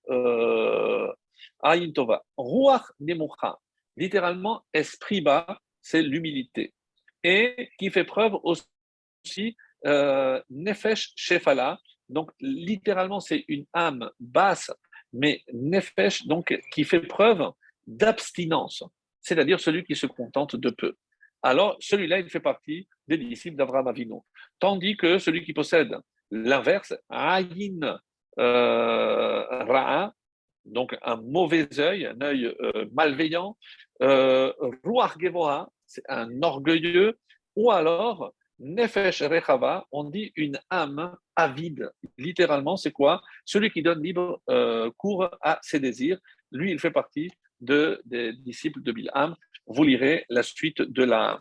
Aïn Tova. Ruach Nemucha. Littéralement, esprit bas, c'est l'humilité. Et qui fait preuve aussi, Nefesh Shefala. Donc, littéralement, c'est une âme basse, mais Nefesh, donc, qui fait preuve d'abstinence, c'est-à-dire celui qui se contente de peu. Alors, celui-là, il fait partie des disciples d'Abraham Avinu. Tandis que celui qui possède l'inverse, Ayin Ra'a, donc un mauvais œil, un œil malveillant, Ruach Gevoha, c'est un orgueilleux, ou alors Nefesh Rechava, on dit une âme avide. Littéralement, c'est quoi? Celui qui donne libre cours à ses désirs. Lui, il fait partie des disciples de Bilham. Vous lirez la suite de la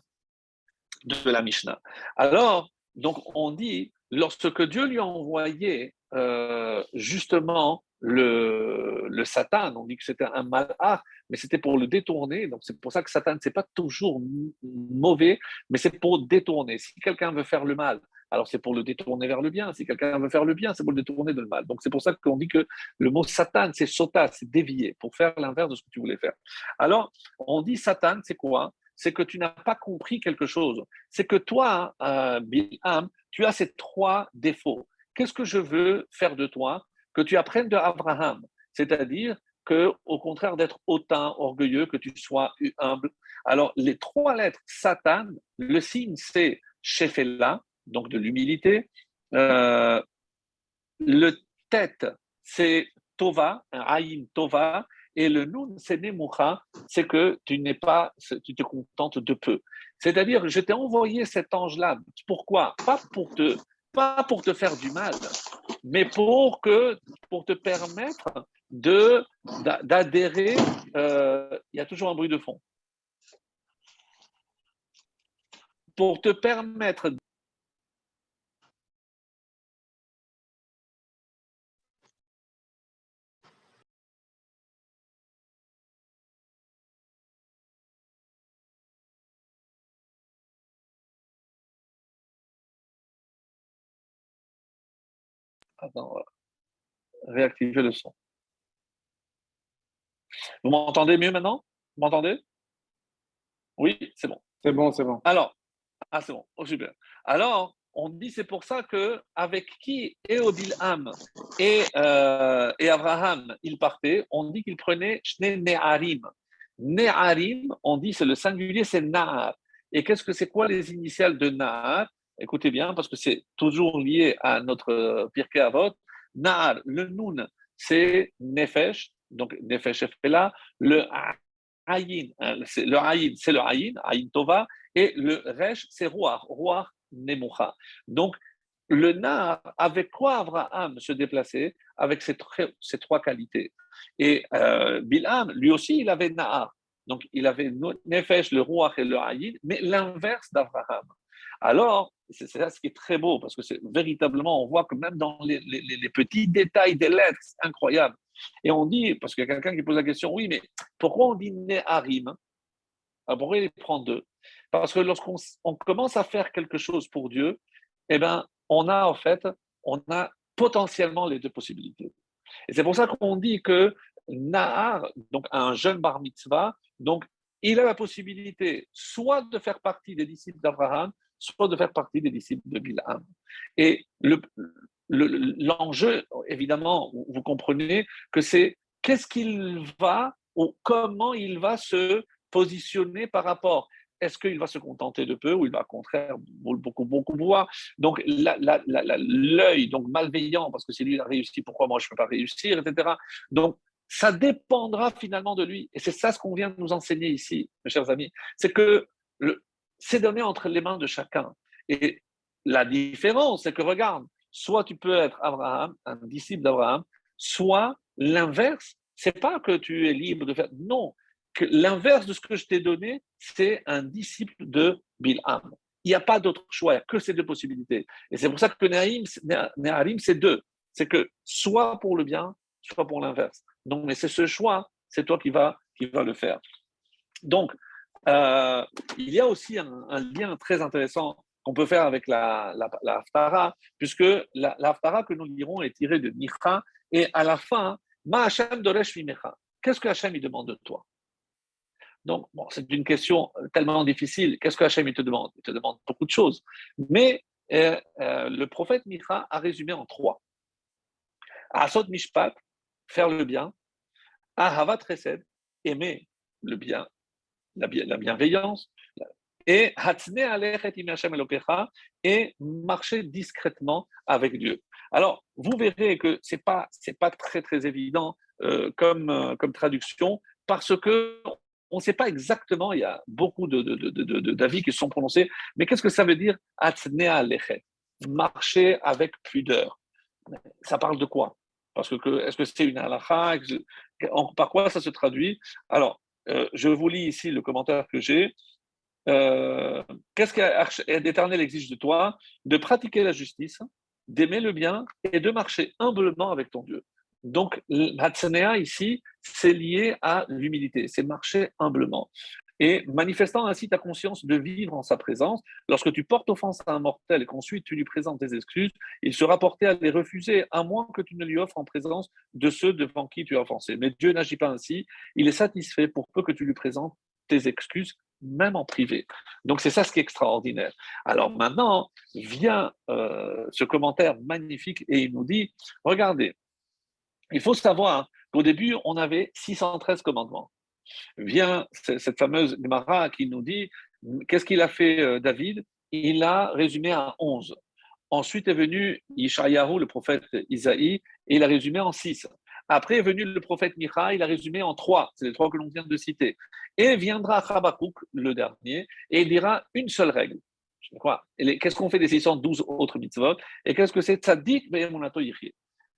Mishnah. Alors, donc, on dit, lorsque Dieu lui a envoyé justement le Satan, on dit que c'était un malheur, mais c'était pour le détourner. Donc, c'est pour ça que Satan, c'est pas toujours mauvais, mais c'est pour détourner. Si quelqu'un veut faire le mal, alors c'est pour le détourner vers le bien. Si quelqu'un veut faire le bien, c'est pour le détourner de le mal. Donc, c'est pour ça qu'on dit que le mot Satan, c'est sota, c'est dévier, pour faire l'inverse de ce que tu voulais faire. Alors, on dit Satan, c'est quoi? C'est que tu n'as pas compris quelque chose. C'est que toi, Bilham, tu as ces trois défauts. Qu'est-ce que je veux faire de toi? Que tu apprennes de Abraham, c'est-à-dire que, au contraire d'être hautain, orgueilleux, que tu sois humble. Alors, les trois lettres Satan, le signe c'est Shefela, donc de l'humilité. Le tête, c'est Tova, un Aïn Tova, et le Nun, c'est Nemucha, c'est que tu te contentes de peu. C'est-à-dire, je t'ai envoyé cet ange-là. Pourquoi? Pas pour te faire du mal, mais pour te permettre d'adhérer. Il y a toujours un bruit de fond. Pour te permettre. Attends, réactiver le son. Vous m'entendez mieux maintenant? Vous m'entendez? Oui, c'est bon. C'est bon, c'est bon. Alors, c'est bon. Oh, super. Alors, on dit c'est pour ça que avec qui et Bilham et Abraham il partait, on dit qu'il prenait Shne Ne'arim. Ne'arim, on dit c'est le singulier, c'est Nahar. Et qu'est-ce que c'est quoi les initiales de Nahar? Écoutez bien, parce que c'est toujours lié à notre Pirkei Avot. Nahar, le Nun, c'est Nefesh, donc Nefesh là. Le Ayin, le Ayin, c'est le Ayin, Ayin Tova, et le Resh, c'est Ruach, Ruach Nemucha. Donc, le Nar, avec quoi Abraham se déplaçait? Avec ces trois qualités. Et Bilham, lui aussi, il avait Nahar. Donc, il avait Nefesh, le Ruach et le Haïn, mais l'inverse d'Abraham. Alors, c'est ça ce qui est très beau, parce que c'est véritablement, on voit que même dans les petits détails des lettres, c'est incroyable. Et on dit, parce qu'il y a quelqu'un qui pose la question, oui, mais pourquoi on dit Neharim? Alors, pourquoi il prend deux? Parce que lorsqu'on commence à faire quelque chose pour Dieu, eh ben, on a en fait, on a potentiellement les deux possibilités. Et c'est pour ça qu'on dit que Nahar, donc un jeune bar mitzvah, donc il a la possibilité soit de faire partie des disciples d'Abraham, soit de faire partie des disciples de Bilham. Et l'enjeu, évidemment, vous comprenez que c'est qu'est-ce qu'il va ou comment il va se positionner par rapport. Est-ce qu'il va se contenter de peu ou il va au contraire beaucoup voir. Donc l'œil donc malveillant, parce que si lui il a réussi, pourquoi moi je ne peux pas réussir, etc. Donc ça dépendra finalement de lui. Et c'est ça ce qu'on vient de nous enseigner ici, mes chers amis. C'est que c'est donné entre les mains de chacun. Et la différence, c'est que regarde, soit tu peux être Abraham, un disciple d'Abraham, soit l'inverse, c'est pas que tu es libre de faire. Non, que l'inverse de ce que je t'ai donné, c'est un disciple de Bilham. Il n'y a pas d'autre choix, il n'y a que ces deux possibilités. Et c'est pour ça que Neharim, c'est deux. C'est que soit pour le bien, soit pour l'inverse. Donc, mais c'est ce choix, c'est toi qui va le faire. Donc, il y a aussi un lien très intéressant qu'on peut faire avec la Haftara, puisque la Haftara que nous lirons est tirée de Micha, et à la fin, Ma Hashem Doresh Mimecha. Qu'est-ce que Hashem il demande de toi? Donc, bon, c'est une question tellement difficile. Qu'est-ce que Hashem il te demande? Il te demande beaucoup de choses. Mais le prophète Micha a résumé en trois. Asot Mishpat, faire le bien. Ahavat Chesed, aimer le bien, la bienveillance. Et Hatzne Alechet im Hashem Elokecha, et marcher discrètement avec Dieu. Alors, vous verrez que c'est pas très très évident comme traduction, parce que on ne sait pas exactement, il y a beaucoup d'avis qui sont prononcés, mais qu'est-ce que ça veut dire Hatzne Alechet? Marcher avec pudeur. Ça parle de quoi? Parce que est-ce que c'est une halakha? Par quoi ça se traduit? Alors, je vous lis ici le commentaire que j'ai. Qu'est-ce que l'Éternel exige de toi? De pratiquer la justice, d'aimer le bien et de marcher humblement avec ton Dieu. Donc, l'Hatsanéa ici, c'est lié à l'humilité, c'est marcher humblement. Et manifestant ainsi ta conscience de vivre en sa présence, lorsque tu portes offense à un mortel et qu'ensuite tu lui présentes tes excuses, il sera porté à les refuser, à moins que tu ne lui offres en présence de ceux devant qui tu as offensé. Mais Dieu n'agit pas ainsi, il est satisfait pour peu que tu lui présentes tes excuses, même en privé. Donc c'est ça ce qui est extraordinaire. Alors maintenant, vient ce commentaire magnifique et il nous dit, regardez, il faut savoir qu'au début, on avait 613 commandements. Vient cette fameuse Gemara qui nous dit, qu'est-ce qu'il a fait David? Il a résumé à 11. Ensuite est venu Ishayahu, le prophète Isaïe, et il a résumé en 6. Après est venu le prophète Micha, il a résumé en 3. C'est les 3 que l'on vient de citer. Et viendra Habakkuk, le dernier, et il dira une seule règle. Qu'est-ce qu'on fait des 612 autres mitzvot? Et qu'est-ce que c'est Tzadik ve'emunato yichye?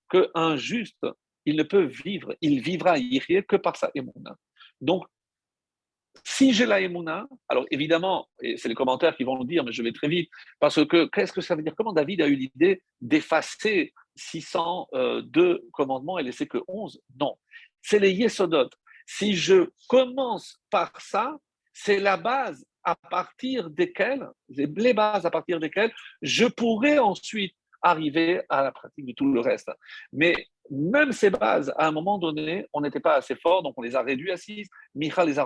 Qu'un juste, il ne peut vivre, il vivra yichye que par sa émouna. Donc, si j'ai la émouna, alors évidemment, et c'est les commentaires qui vont nous dire, mais je vais très vite, parce que qu'est-ce que ça veut dire? Comment David a eu l'idée d'effacer 602 commandements et laisser que 11? Non, c'est les Yesodot. Si je commence par ça, c'est la base à partir desquelles, les bases à partir desquelles je pourrais ensuite arriver à la pratique de tout le reste. Mais même ces bases, à un moment donné, on n'était pas assez fort, donc on les a réduits à 6. Micha les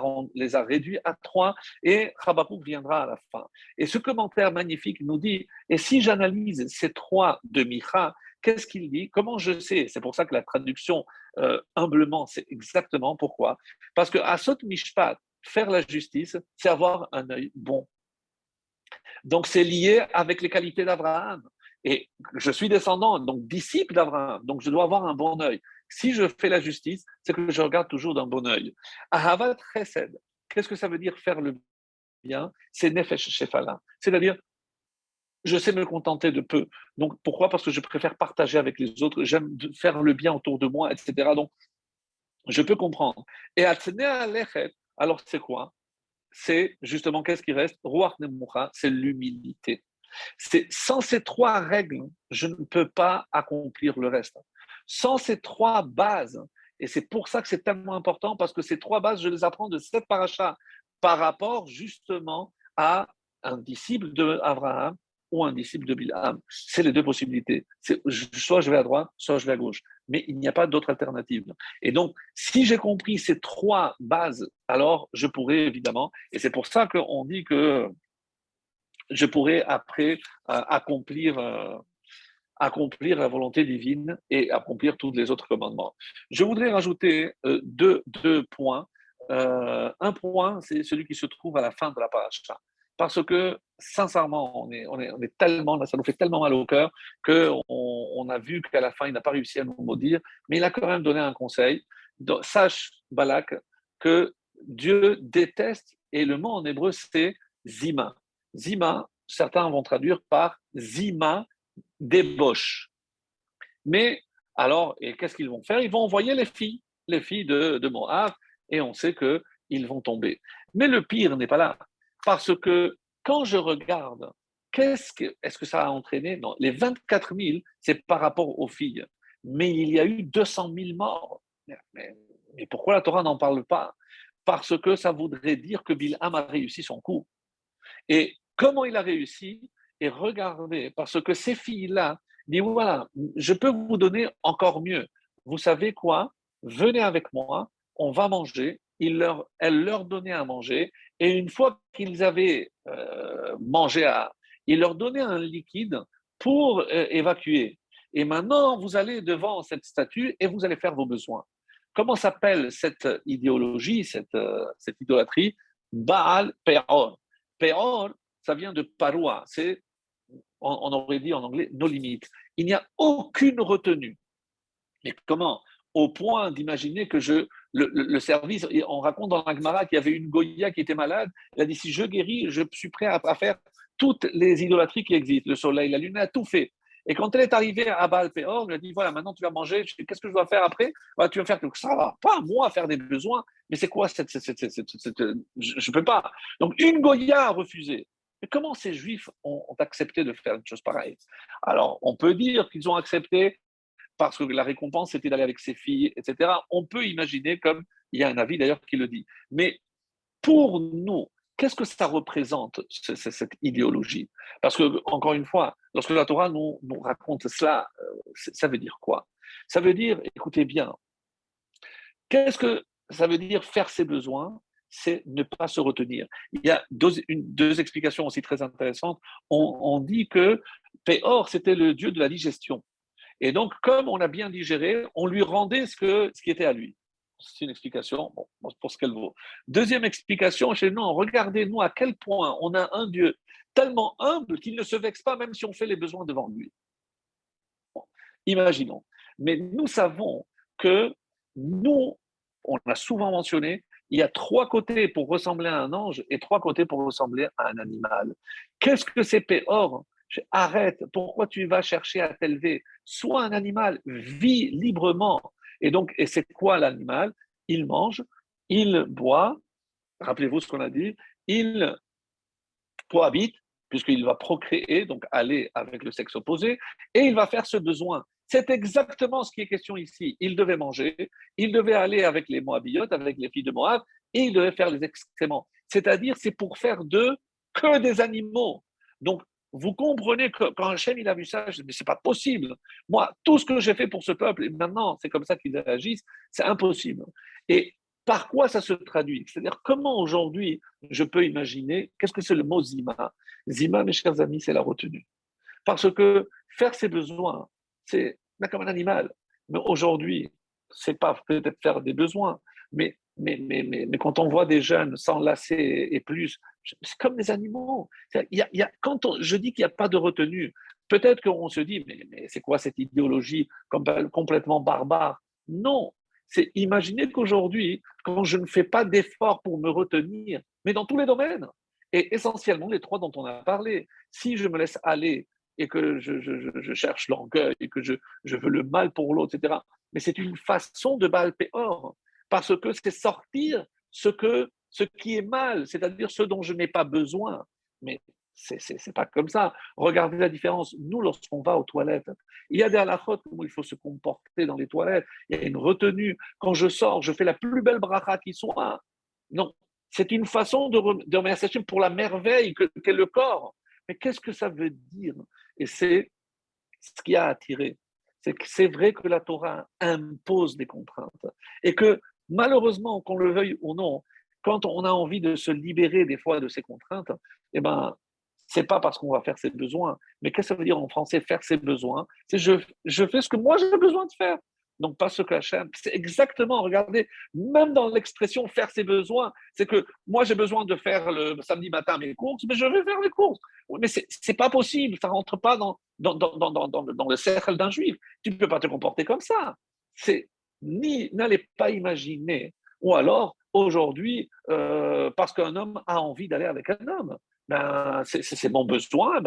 a réduits à 3 et Habakkuk viendra à la fin. Et ce commentaire magnifique nous dit, et si j'analyse ces 3 de Micha, qu'est-ce qu'il dit? Comment je sais? C'est pour ça que la traduction, humblement, c'est exactement pourquoi. Parce que Asot Mishpat, faire la justice, c'est avoir un œil bon. Donc c'est lié avec les qualités d'Abraham. Et je suis descendant, donc disciple d'Abraham, donc je dois avoir un bon œil. Si je fais la justice, c'est que je regarde toujours d'un bon œil. Ahavat chesed, qu'est-ce que ça veut dire faire le bien? C'est nefesh shefala, c'est-à-dire je sais me contenter de peu. Donc pourquoi? Parce que je préfère partager avec les autres, j'aime faire le bien autour de moi, etc. Donc je peux comprendre. Et Atzne Alechet, Alors c'est quoi? C'est justement, qu'est-ce qui reste? Ruach Nemucha, c'est l'humilité. C'est, sans ces trois règles, je ne peux pas accomplir le reste. Sans ces trois bases, et c'est pour ça que c'est tellement important, parce que ces trois bases, je les apprends de cette paracha par rapport justement à un disciple d'Abraham ou un disciple de Bilham. C'est les deux possibilités. C'est, soit je vais à droite, soit je vais à gauche. Mais il n'y a pas d'autre alternative. Et donc, si j'ai compris ces trois bases, alors je pourrais évidemment, et c'est pour ça qu'on dit que je pourrais après accomplir la volonté divine et accomplir tous les autres commandements. Je voudrais rajouter deux points. Un point, c'est celui qui se trouve à la fin de la paracha. Parce que, sincèrement, on est tellement, ça nous fait tellement mal au cœur qu'on a vu qu'à la fin, il n'a pas réussi à nous maudire, mais il a quand même donné un conseil. Donc, sache, Balak, que Dieu déteste, et le mot en hébreu, c'est zima. Zima, certains vont traduire par zima, débauche. Mais alors, et qu'est-ce qu'ils vont faire? Ils vont envoyer les filles de Moab, et on sait qu'ils vont tomber. Mais le pire n'est pas là, parce que quand je regarde, est-ce que ça a entraîné? Non, les 24 000, c'est par rapport aux filles. Mais il y a eu 200 000 morts. Mais pourquoi la Torah n'en parle pas? Parce que ça voudrait dire que Bilham a réussi son coup. Et comment il a réussi? Et regardez, parce que ces filles-là, disent voilà, je peux vous donner encore mieux. Vous savez quoi? Venez avec moi, on va manger. Elle leur donnait à manger. Et une fois qu'ils avaient mangé, ils leur donnaient un liquide pour évacuer. Et maintenant, vous allez devant cette statue et vous allez faire vos besoins. Comment s'appelle cette idéologie, cette idolâtrie? Baal Peor. Peor, ça vient de parois, c'est, on aurait dit en anglais, nos limites. Il n'y a aucune retenue. Mais comment? Au point d'imaginer que le service, on raconte dans la Gemara qu'il y avait une Goya qui était malade, elle a dit, si je guéris, je suis prêt à faire toutes les idolâtries qui existent, le soleil, la lune, elle a tout fait. Et quand elle est arrivée à Baal Péor, elle a dit, voilà, maintenant tu vas manger, qu'est-ce que je dois faire après? Voilà, tu vas faire quelque chose, ça va pas moi faire des besoins, mais c'est quoi je ne peux pas. Donc une Goya a refusé. Mais comment ces juifs ont accepté de faire une chose pareille? Alors, on peut dire qu'ils ont accepté parce que la récompense c'était d'aller avec ses filles, etc. On peut imaginer, comme il y a un avis d'ailleurs qui le dit. Mais pour nous, qu'est-ce que ça représente, cette idéologie? Parce que, encore une fois, lorsque la Torah nous raconte cela, ça veut dire quoi? Ça veut dire, écoutez bien, qu'est-ce que ça veut dire faire ses besoins? C'est ne pas se retenir. Il y a deux explications aussi très intéressantes. On dit que Péor, c'était le dieu de la digestion. Et donc, comme on a bien digéré, on lui rendait ce qui était à lui. C'est une explication, bon, pour ce qu'elle vaut. Deuxième explication, chez nous, regardez-nous à quel point on a un Dieu tellement humble qu'il ne se vexe pas même si on fait les besoins devant lui. Bon, imaginons. Mais nous savons que nous, on a souvent mentionné, il y a trois côtés pour ressembler à un ange et trois côtés pour ressembler à un animal. Qu'est-ce que c'est Péor? Arrête, pourquoi tu vas chercher à t'élever? Sois un animal, vis librement. Et donc, et c'est quoi l'animal? Il mange, il boit, rappelez-vous ce qu'on a dit, il cohabite, puisqu'il va procréer, donc aller avec le sexe opposé, et il va faire ce besoin. C'est exactement ce qui est question ici. Il devait manger, il devait aller avec les Moabiotes, avec les filles de Moab, et il devait faire les excréments. C'est-à-dire, c'est pour faire d'eux que des animaux. Donc, vous comprenez que quand Hachem il a vu ça, je dis, mais c'est pas possible. Moi, tout ce que j'ai fait pour ce peuple, et maintenant c'est comme ça qu'ils réagissent, c'est impossible. Et par quoi ça se traduit? C'est-à-dire, comment aujourd'hui je peux imaginer, qu'est-ce que c'est le mot zima? Zima, mes chers amis, c'est la retenue. Parce que faire ses besoins, c'est comme un animal. Mais aujourd'hui, c'est pas peut-être faire des besoins, mais quand on voit des jeunes s'enlacer et plus, c'est comme des animaux. Je dis qu'il n'y a pas de retenue, peut-être qu'on se dit, mais c'est quoi cette idéologie complètement barbare? Non, c'est imaginer qu'aujourd'hui, quand je ne fais pas d'efforts pour me retenir, mais dans tous les domaines, et essentiellement les trois dont on a parlé, si je me laisse aller et que je cherche l'orgueil et que je veux le mal pour l'autre, etc., mais c'est une façon de Baal Péor, parce que c'est sortir ce que ce qui est mal, c'est-à-dire ce dont je n'ai pas besoin. Mais c'est pas comme ça. Regardez la différence. Nous, lorsqu'on va aux toilettes, il y a des halakhot, comment il faut se comporter dans les toilettes. Il y a une retenue. Quand je sors, je fais la plus belle bracha qui soit. Non, c'est une façon de remercier Hachem pour la merveille qu'est le corps. Mais qu'est-ce que ça veut dire? Et c'est ce qui a attiré. C'est que c'est vrai que la Torah impose des contraintes. Et que malheureusement, qu'on le veuille ou non, quand on a envie de se libérer des fois de ces contraintes, eh ben, c'est pas parce qu'on va faire ses besoins. Mais qu'est-ce que ça veut dire en français, faire ses besoins? C'est je fais ce que moi j'ai besoin de faire. Donc, pas ce que Hachem. C'est exactement, regardez, même dans l'expression faire ses besoins, c'est que moi j'ai besoin de faire le samedi matin mes courses, mais je vais faire les courses. Oui, mais c'est pas possible, ça rentre pas dans le cercle d'un juif. Tu ne peux pas te comporter comme ça. N'allez pas imaginer. Ou alors, aujourd'hui, parce qu'un homme a envie d'aller avec un homme, ben, c'est mon besoin,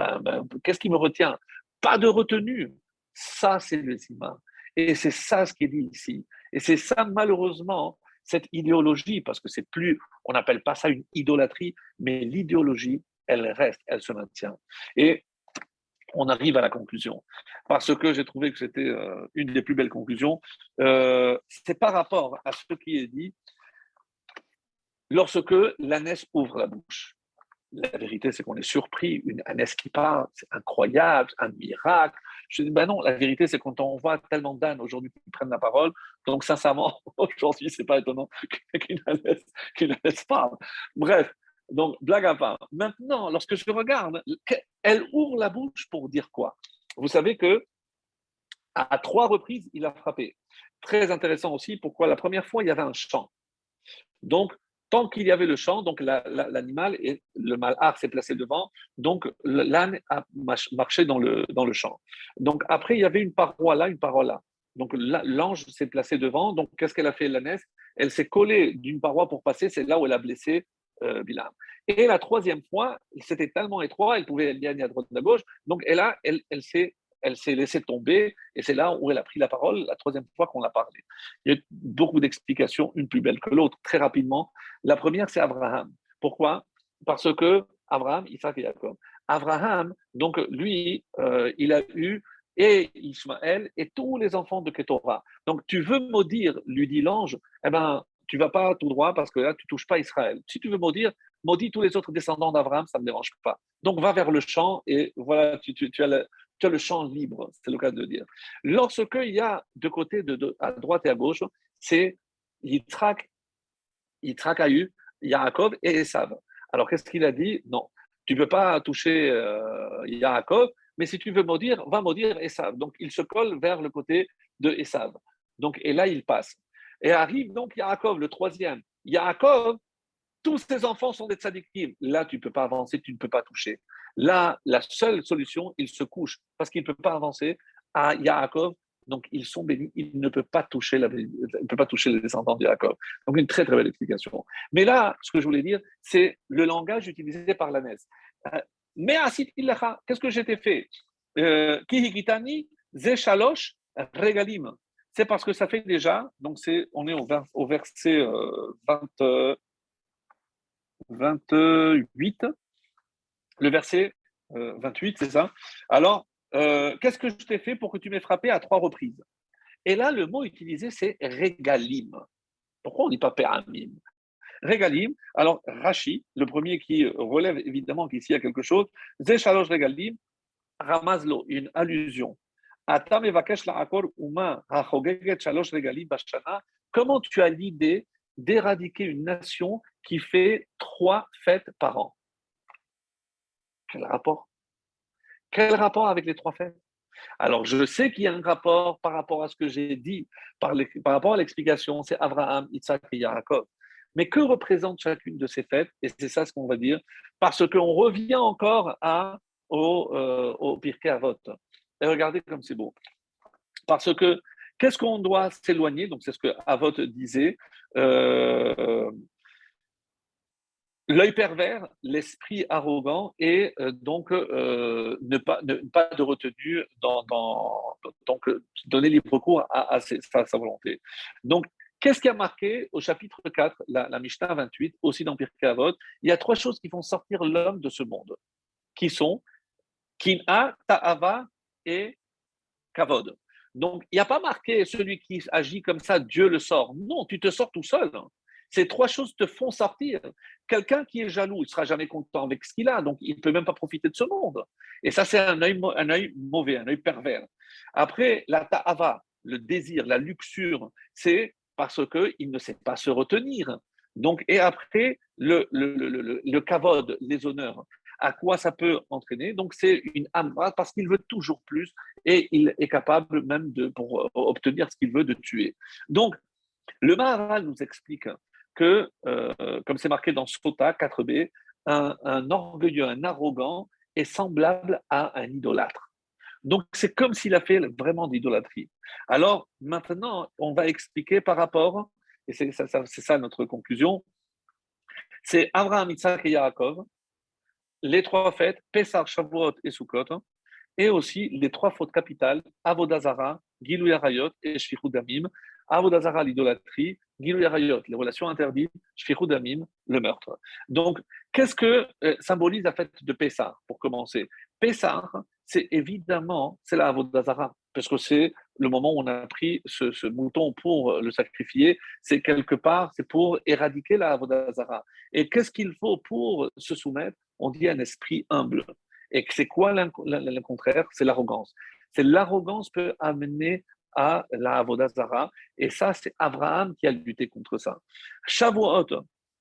qu'est-ce qui me retient? Pas de retenue. Ça, c'est le zima. Et c'est ça ce qui est dit ici. Et c'est ça, malheureusement, cette idéologie, parce que c'est plus, on n'appelle pas ça une idolâtrie, mais l'idéologie, elle reste, elle se maintient. Et on arrive à la conclusion. Parce que j'ai trouvé que c'était une des plus belles conclusions. C'est par rapport à ce qui est dit lorsque l'ânesse ouvre la bouche. La vérité, c'est qu'on est surpris. Une ânesse qui parle, c'est incroyable, un miracle. Je dis, ben non, la vérité, c'est quand on voit tellement d'ânes aujourd'hui qui prennent la parole. Donc, sincèrement, aujourd'hui, c'est pas étonnant qu'une ânesse parle. Bref, donc, blague à part. Maintenant, lorsque je regarde, elle ouvre la bouche pour dire quoi? Vous savez que à 3 reprises, il a frappé. Très intéressant aussi, pourquoi la première fois, il y avait un chant. Donc, tant qu'il y avait le champ, donc l'animal et le malhar s'est placé devant, donc l'âne a marché dans le champ. Donc après, il y avait une paroi là, une paroi là. Donc l'ange s'est placé devant. Donc qu'est-ce qu'elle a fait, l'ânesse? Elle s'est collée d'une paroi pour passer. C'est là où elle a blessé Bilam. Et la troisième fois, c'était tellement étroit, elle pouvait aller à droite, à gauche. Donc elle s'est laissée tomber et c'est là où elle a pris la parole la troisième fois qu'on a parlé. Il y a beaucoup d'explications, une plus belle que l'autre. Très rapidement, la première, c'est Abraham. Pourquoi? Parce que Abraham, Isaac et Jacob. Abraham, donc lui, il a eu et Ismaël et tous les enfants de Ketorah. Donc tu veux maudire, lui dit l'ange, eh ben, tu vas pas tout droit parce que là, tu touches pas Israël. Si tu veux maudire, maudis tous les autres descendants d'Abraham, ça ne me dérange pas. Donc va vers le champ et voilà, tu as le champ libre, c'est le cas de dire. Lorsque il y a de côté, à droite et à gauche, c'est Yitzhak a eu Yaakov et Esav. Alors qu'est-ce qu'il a dit? Non, tu ne peux pas toucher Yaakov, mais si tu veux maudire, va maudire Esav. Donc il se colle vers le côté de Esav. Donc, et là, il passe. Et arrive donc Yaakov, le troisième. Yaakov, tous ses enfants sont des tzadikim. Là, tu ne peux pas avancer, tu ne peux pas toucher. Là, la seule solution, il se couche parce qu'il ne peut pas avancer à Yaakov. Donc, ils sont bénis. Il ne peut pas toucher les descendants de Yaakov. Donc, une très, très belle explication. Mais là, ce que je voulais dire, c'est le langage utilisé par l'ânesse. Mais asit illacha, qu'est-ce que j'ai fait? Kihikitani, ze shalosh regalim. C'est parce que ça fait déjà, donc on est au verset 28, le verset 28, c'est ça. Alors, qu'est-ce que je t'ai fait pour que tu m'aies frappé à 3 reprises? Et là, le mot utilisé, c'est regalim. Pourquoi on ne dit pas péramim? Regalim, alors Rashi, le premier qui relève évidemment qu'ici il y a quelque chose, Ze shalosh regalim, ramazlo, une allusion. Comment tu as l'idée d'éradiquer une nation qui fait 3 fêtes par an? Quel rapport? Quel rapport avec les 3 fêtes? Alors, je sais qu'il y a un rapport par rapport à ce que j'ai dit, par rapport à l'explication, c'est Abraham, Isaac et Yaakov. Mais que représente chacune de ces fêtes? Et c'est ça ce qu'on va dire, parce qu'on revient encore au Pirkei Avot. Et regardez comme c'est beau. Parce que qu'est-ce qu'on doit s'éloigner? Donc, c'est ce que Avot disait. L'œil pervers, l'esprit arrogant et donc ne pas de retenue donc donner libre cours à sa volonté. Donc Qu'est-ce qui a marqué au chapitre 4, la Mishnah 28, aussi dans Pirkei Avot? Il y a trois choses qui font sortir l'homme de ce monde, qui sont Kin'a, Ta'ava et Kavod. Donc, il n'y a pas marqué celui qui agit comme ça, Dieu le sort. Non, tu te sors tout seul. Ces trois choses te font sortir. Quelqu'un qui est jaloux, il ne sera jamais content avec ce qu'il a, donc il ne peut même pas profiter de ce monde. Et ça, c'est un œil mauvais, un œil pervers. Après, la ta'ava, le désir, la luxure, c'est parce qu'il ne sait pas se retenir. Donc, et après, le kavod, les honneurs, à quoi ça peut entraîner? Donc, c'est une amra parce qu'il veut toujours plus et il est capable même pour obtenir ce qu'il veut, de tuer. Donc, le Maharal nous explique que, comme c'est marqué dans Sota 4b, un orgueilleux, un arrogant est semblable à un idolâtre. Donc, c'est comme s'il a fait vraiment d'idolâtrie. Alors, maintenant, on va expliquer par rapport, et c'est ça notre conclusion, c'est Abraham, Isaac et Yaakov, les trois fêtes, Pessah, Shavuot et Sukkot, et aussi les trois fautes capitales, Avodazara, Gilou Yarayot et Shfichut Damim. Avodazara, l'idolâtrie, Gilou Yarayot, les relations interdites, Shfichut Damim, le meurtre. Donc, qu'est-ce que symbolise la fête de Pessah, pour commencer? Pessah, c'est évidemment, c'est la Avodazara, parce que c'est le moment où on a pris ce mouton pour le sacrifier, c'est quelque part, c'est pour éradiquer la Avodazara. Et qu'est-ce qu'il faut pour se soumettre? On dit un esprit humble. Et c'est quoi le contraire? C'est l'arrogance. C'est l'arrogance peut amener à la Avodazara. Et ça, c'est Abraham qui a lutté contre ça. Shavuot.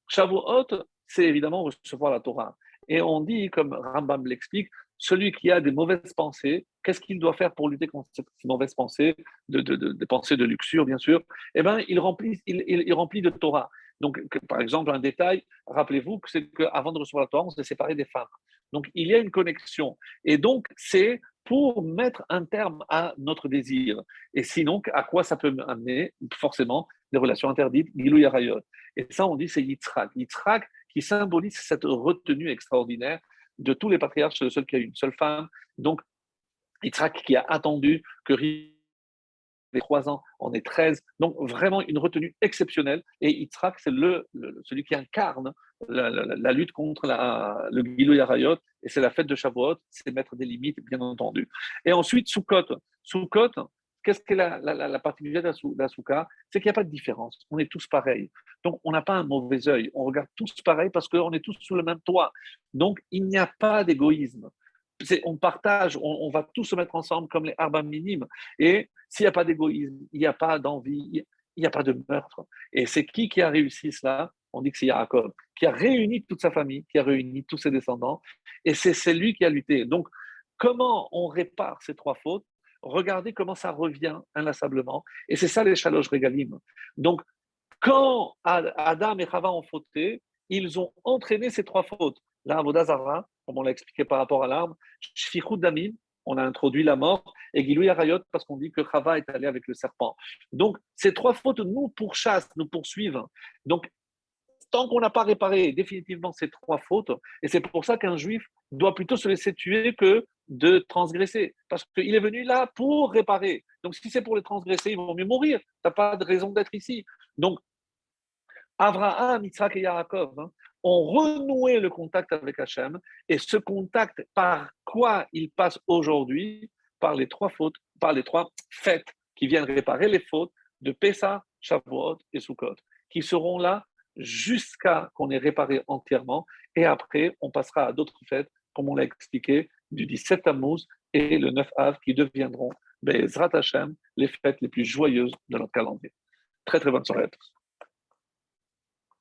Shavuot, c'est évidemment recevoir la Torah. Et on dit, comme Rambam l'explique, celui qui a des mauvaises pensées, qu'est-ce qu'il doit faire pour lutter contre ces mauvaises pensées, des pensées de luxure, bien sûr? Eh bien, il remplit de Torah. Donc, par exemple, un détail, rappelez-vous que c'est qu'avant de recevoir la Torah, on s'est séparé des femmes. Donc, il y a une connexion. Et donc, c'est pour mettre un terme à notre désir. Et sinon, à quoi ça peut amener? Forcément, des relations interdites, Gilou Yarayot. Et ça, on dit, c'est Yitzhak. Yitzhak qui symbolise cette retenue extraordinaire de tous les patriarches, c'est le seul qui a une seule femme. Donc, Yitzhak qui a attendu que les 3 ans, on est 13. Donc, vraiment une retenue exceptionnelle. Et Yitzhak, c'est celui qui incarne la lutte contre le Gilou Yarayot. Et c'est la fête de Shavuot, c'est mettre des limites, bien entendu. Et ensuite, Sukkot. Sukkot, qu'est-ce que la particularité de la Souka? C'est qu'il n'y a pas de différence. On est tous pareils. Donc, on n'a pas un mauvais œil. On regarde tous pareil parce qu'on est tous sous le même toit. Donc, il n'y a pas d'égoïsme. On partage, on va tous se mettre ensemble comme les arbres minimes. Et s'il n'y a pas d'égoïsme, il n'y a pas d'envie, il n'y a pas de meurtre. Et c'est qui a réussi cela? On dit que c'est Yaakov, qui a réuni toute sa famille, qui a réuni tous ses descendants. Et c'est lui qui a lutté. Donc, comment on répare ces trois fautes? Regardez comment ça revient inlassablement. Et c'est ça les Shalosh Regalim. Donc, quand Adam et Chava ont fauté, ils ont entraîné ces trois fautes. La Avodazara, comme on l'a expliqué par rapport à l'arbre, Shfichut Damim, on a introduit la mort, et Gilou Yarayot, parce qu'on dit que Chava est allé avec le serpent. Donc, ces trois fautes nous pourchassent, nous poursuivent. Donc, tant qu'on n'a pas réparé définitivement ces trois fautes, et c'est pour ça qu'un juif doit plutôt se laisser tuer que de transgresser, parce qu'il est venu là pour réparer. Donc, si c'est pour les transgresser, ils vont mieux mourir. Tu n'as pas de raison d'être ici. Donc, Abraham, Yitzhak et Yaakov ont renoué le contact avec Hachem, et ce contact, par quoi il passe aujourd'hui? Par les trois fautes, par les trois fêtes qui viennent réparer les fautes de Pessah, Shavuot et Sukkot, qui seront là jusqu'à qu'on ait réparé entièrement, et après on passera à d'autres fêtes, comme on l'a expliqué, du 17 Tammuz et le 9 Av, qui deviendront Be'ezrat Hachem, les fêtes les plus joyeuses de notre calendrier. Très très bonne soirée à tous.